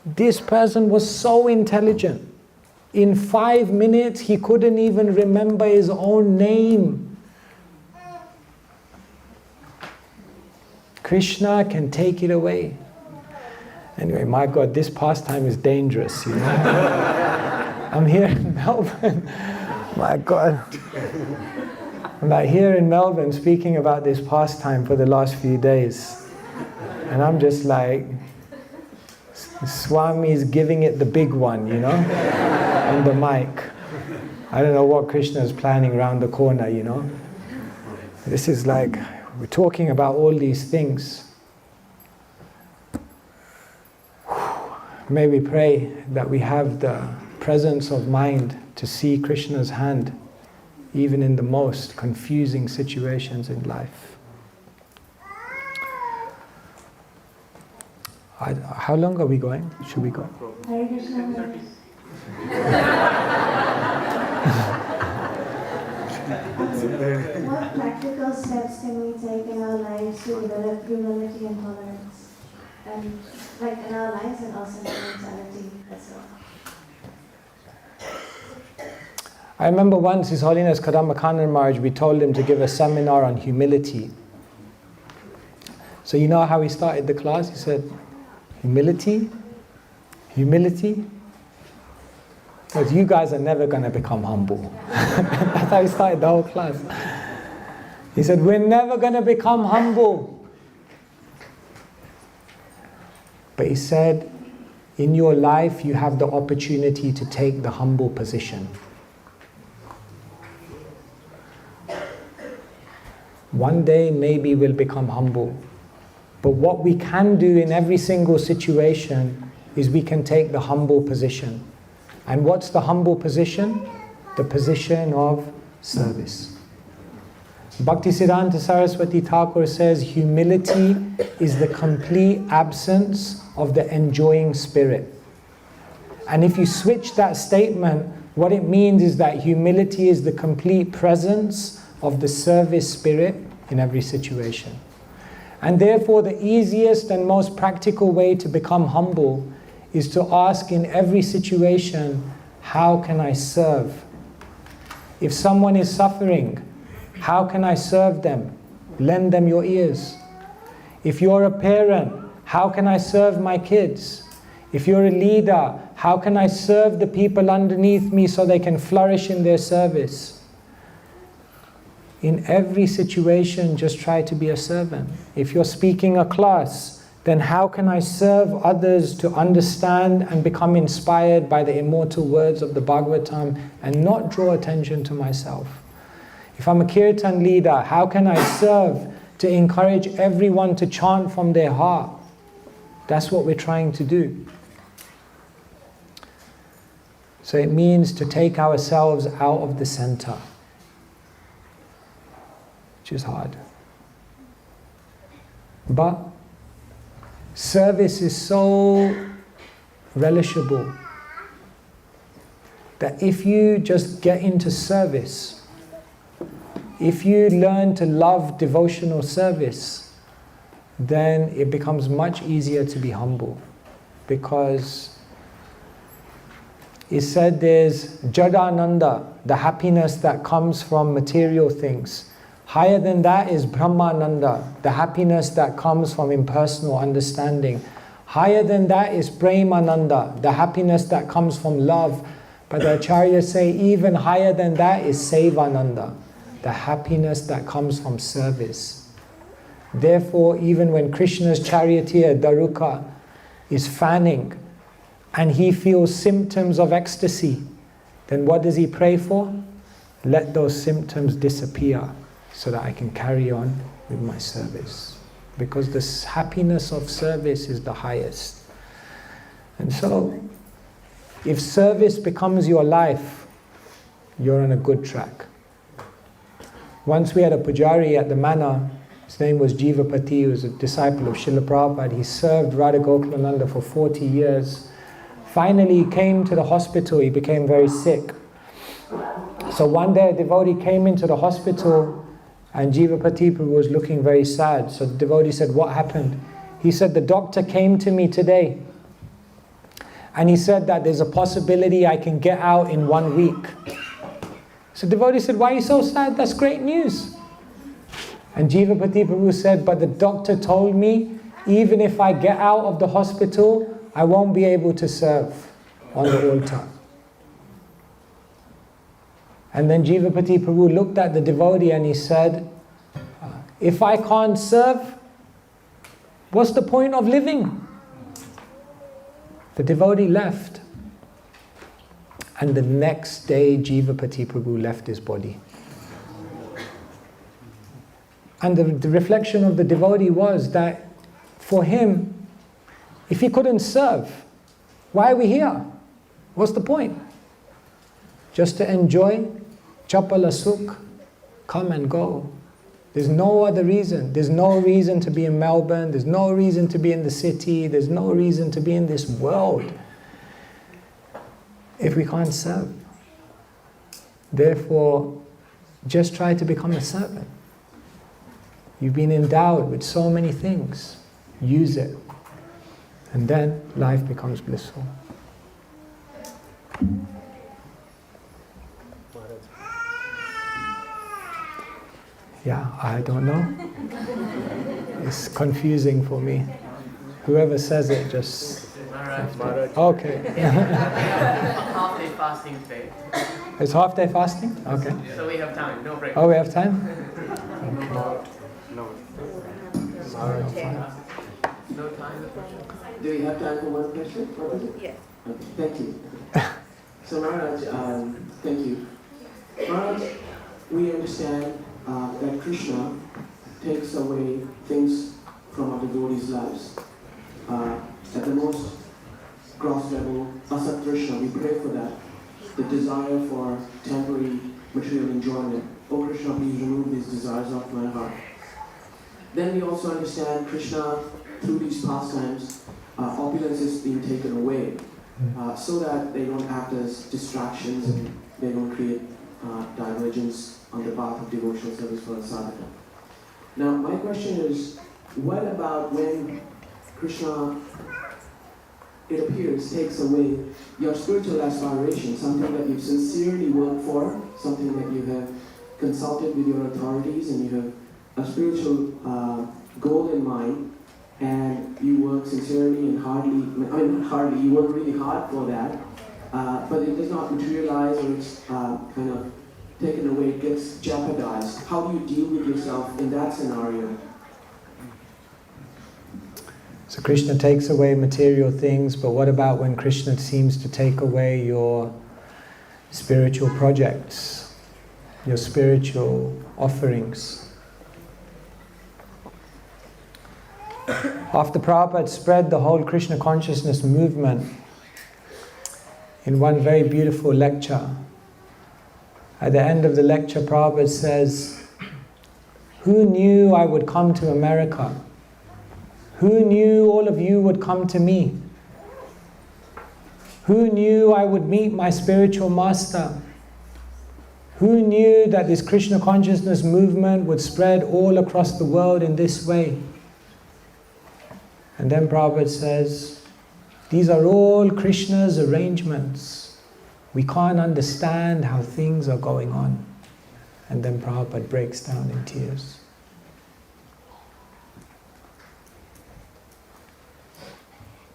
this person was so intelligent. In 5 minutes, he couldn't even remember his own name. Krishna can take it away. Anyway, my God, this pastime is dangerous, you know. I'm here in Melbourne. My God. I'm like here in Melbourne speaking about this pastime for the last few days. And I'm just like, Swami is giving it the big one, you know, on the mic. I don't know what Krishna is planning around the corner, you know. This is like, we're talking about all these things. May we pray that we have the presence of mind to see Krishna's hand even in the most confusing situations in life. How long are we going? Should we go? Hare Krishna. What practical steps can we take in our lives to develop humility and tolerance? And like in our lives and also in our mentality as well. I remember once His Holiness Kadamba Maharaj, we told him to give a seminar on humility. So you know how he started the class? He said, humility? Humility? Because you guys are never going to become humble. That's how he started the whole class. He said, we're never going to become humble. But he said, in your life you have the opportunity to take the humble position. One day maybe we'll become humble. But what we can do in every single situation is we can take the humble position. And what's the humble position? The position of service. Bhaktisiddhanta Saraswati Thakur says humility is the complete absence of the enjoying spirit. And if you switch that statement, what it means is that humility is the complete presence of the service spirit in every situation. And therefore the easiest and most practical way to become humble is to ask in every situation, how can I serve? If someone is suffering, how can I serve them? Lend them your ears. If you're a parent, how can I serve my kids? If you're a leader, how can I serve the people underneath me so they can flourish in their service? In every situation, just try to be a servant. If you're speaking a class, then how can I serve others to understand and become inspired by the immortal words of the Bhagavatam and not draw attention to myself? If I'm a Kirtan leader, how can I serve to encourage everyone to chant from their heart? That's what we're trying to do. So it means to take ourselves out of the center, which is hard. But service is so relishable that if you just get into service, if you learn to love devotional service, then it becomes much easier to be humble. Because it said there's Jadananda, the happiness that comes from material things. Higher than that is Brahmananda, the happiness that comes from impersonal understanding. Higher than that is Premananda, the happiness that comes from love. But the Acharyas say even higher than that is Sevananda, the happiness that comes from service. Therefore, even when Krishna's charioteer Daruka is fanning and he feels symptoms of ecstasy, then what does he pray for? Let those symptoms disappear so that I can carry on with my service. Because the happiness of service is the highest. And so, if service becomes your life, you're on a good track. Once we had a pujari at the manor, his name was Jivapati, he was a disciple of Srila Prabhupada. He served Radha Gokulananda for 40 years. Finally, he came to the hospital, he became very sick. So one day a devotee came into the hospital and Jivapati Prabhu was looking very sad. So the devotee said, what happened? He said, the doctor came to me today and he said that there's a possibility I can get out in 1 week. So the devotee said, why are you so sad? That's great news. And Jivapati Prabhu said, but the doctor told me even if I get out of the hospital, I won't be able to serve on the altar. And then Jivapati Prabhu looked at the devotee and he said, if I can't serve, what's the point of living? The devotee left. And the next day, Jivapati Prabhu left his body. And the reflection of the devotee was that for him, if he couldn't serve, why are we here? What's the point? Just to enjoy chapala sukh, come and go. There's no other reason. There's no reason to be in Melbourne. There's no reason to be in the city. There's no reason to be in this world if we can't serve. Therefore, just try to become a servant. You've been endowed with so many things. Use it. And then life becomes blissful. Yeah, I don't know. It's confusing for me. Whoever says it just... Okay. Half-day fasting today. It's half-day fasting? Okay. So we have time, no break. Oh, we have time? No. No time. Do we have time for one question? What is it? Yes. Okay, thank you. So Maharaj, thank you. Maharaj, we understand that Krishna takes away things from our devotees' lives. At the most gross level, Asat Krishna, we pray for that. The desire for temporary material enjoyment. Oh Krishna, please remove these desires off my heart. Then we also understand Krishna, through these pastimes, opulence is being taken away, so that they don't act as distractions and they don't create divergence on the path of devotional service for a sadhaka. Now, my question is, what about when Krishna, it appears, takes away your spiritual aspiration, something that you've sincerely worked for, something that you have consulted with your authorities and you have a spiritual goal in mind, and you work sincerely and you work really hard for that, but it does not materialize, or it's kind of taken away, it gets jeopardized. How do you deal with yourself in that scenario? So Krishna takes away material things, but what about when Krishna seems to take away your spiritual projects, your spiritual offerings? After Prabhupada spread the whole Krishna consciousness movement, in one very beautiful lecture, at the end of the lecture, Prabhupada says, who knew I would come to America? Who knew all of you would come to me? Who knew I would meet my spiritual master? Who knew that this Krishna consciousness movement would spread all across the world in this way? And then Prabhupada says, these are all Krishna's arrangements. We can't understand how things are going on. And then Prabhupada breaks down in tears.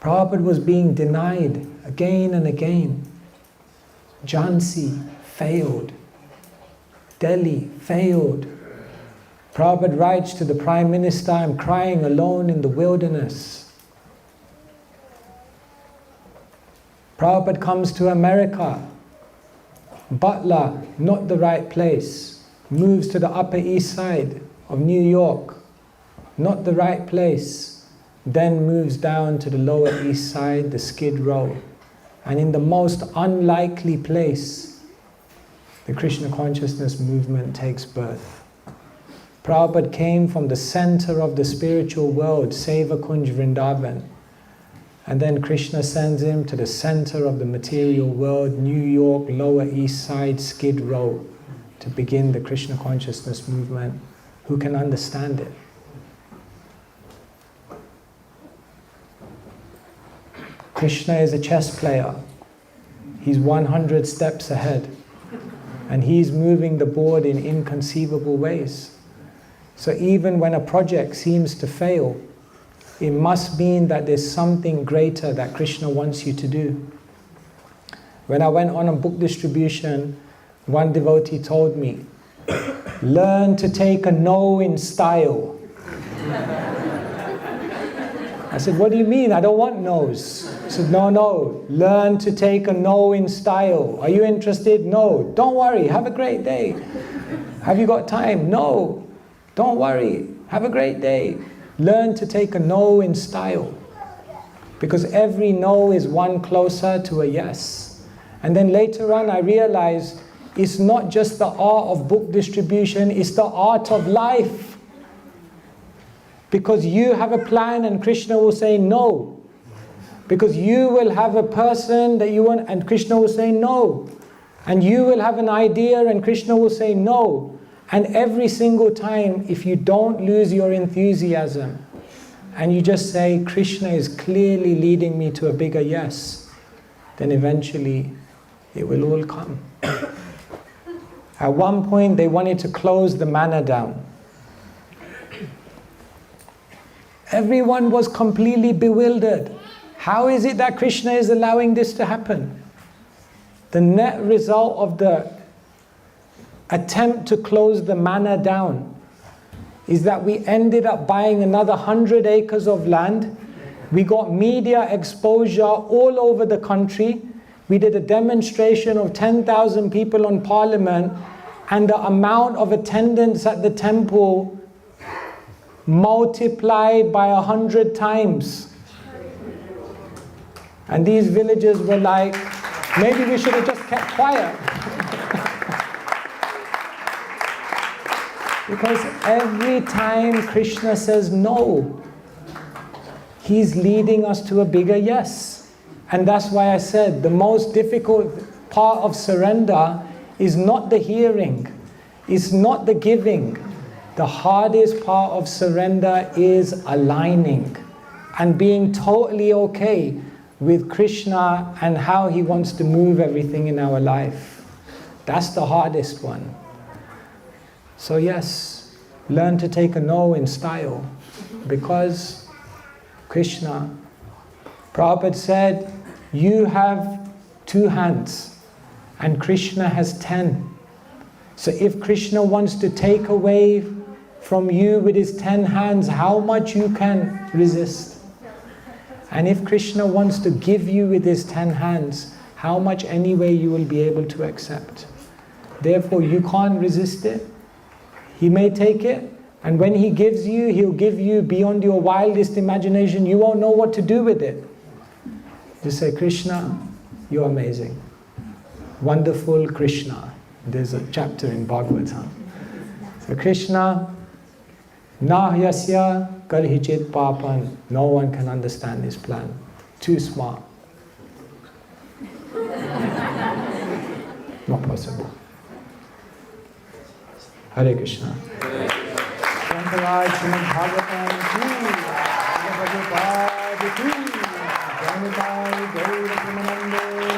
Prabhupada was being denied again and again. Jhansi failed. Delhi failed. Prabhupada writes to the Prime Minister, I'm crying alone in the wilderness. Prabhupada comes to America. Butler, not the right place. Moves to the Upper East Side of New York. Not the right place. Then moves down to the Lower East Side, the Skid Row. And in the most unlikely place, the Krishna consciousness movement takes birth. Prabhupada came from the center of the spiritual world, Seva Kunj Vrindavan. And then Krishna sends him to the center of the material world, New York, Lower East Side, Skid Row, to begin the Krishna consciousness movement. Who can understand it? Krishna is a chess player. He's 100 steps ahead. And he's moving the board in inconceivable ways. So even when a project seems to fail, it must mean that there's something greater that Krishna wants you to do. When I went on a book distribution, one devotee told me, learn to take a no in style. I said, what do you mean? I don't want no's. He said, no, learn to take a no in style. Are you interested? No. Don't worry, have a great day. Have you got time? No. Don't worry, have a great day. Learn to take a no in style. Because every no is one closer to a yes. And then later on I realized it's not just the art of book distribution, it's the art of life. Because you have a plan and Krishna will say no. Because you will have a person that you want and Krishna will say no. And you will have an idea and Krishna will say no. And every single time, if you don't lose your enthusiasm and you just say, Krishna is clearly leading me to a bigger yes, then eventually it will all come. At one point, they wanted to close the manor down. Everyone was completely bewildered. How is it that Krishna is allowing this to happen? The net result of the attempt to close the manor down is that we ended up buying another 100 acres of land. We got media exposure all over the country. We did a demonstration of 10,000 people on Parliament, and the amount of attendance at the temple multiplied by 100 times. And these villagers were like, maybe we should have just kept quiet. Because every time Krishna says no, he's leading us to a bigger yes. And that's why I said the most difficult part of surrender is not the hearing, it's not the giving. The hardest part of surrender is aligning and being totally okay with Krishna and how he wants to move everything in our life. That's the hardest one. So yes, learn to take a no in style, because Krishna, Prabhupada said, you have 2 hands and Krishna has 10. So if Krishna wants to take away from you with his 10 hands, how much you can resist? And if Krishna wants to give you with his 10 hands, how much anyway you will be able to accept? Therefore you can't resist it. He may take it, and when he gives you, he'll give you beyond your wildest imagination. You won't know what to do with it. Just say, Krishna, you're amazing. Wonderful Krishna. There's a chapter in Bhagavatam. So Krishna, Nahyasya karhichit papan. No one can understand his plan. Too smart. Not possible. Hare Krishna. Shankaraj Srimad Bhagavatam ki, Bhagavad Gita ki, Jai Gaura Premanande.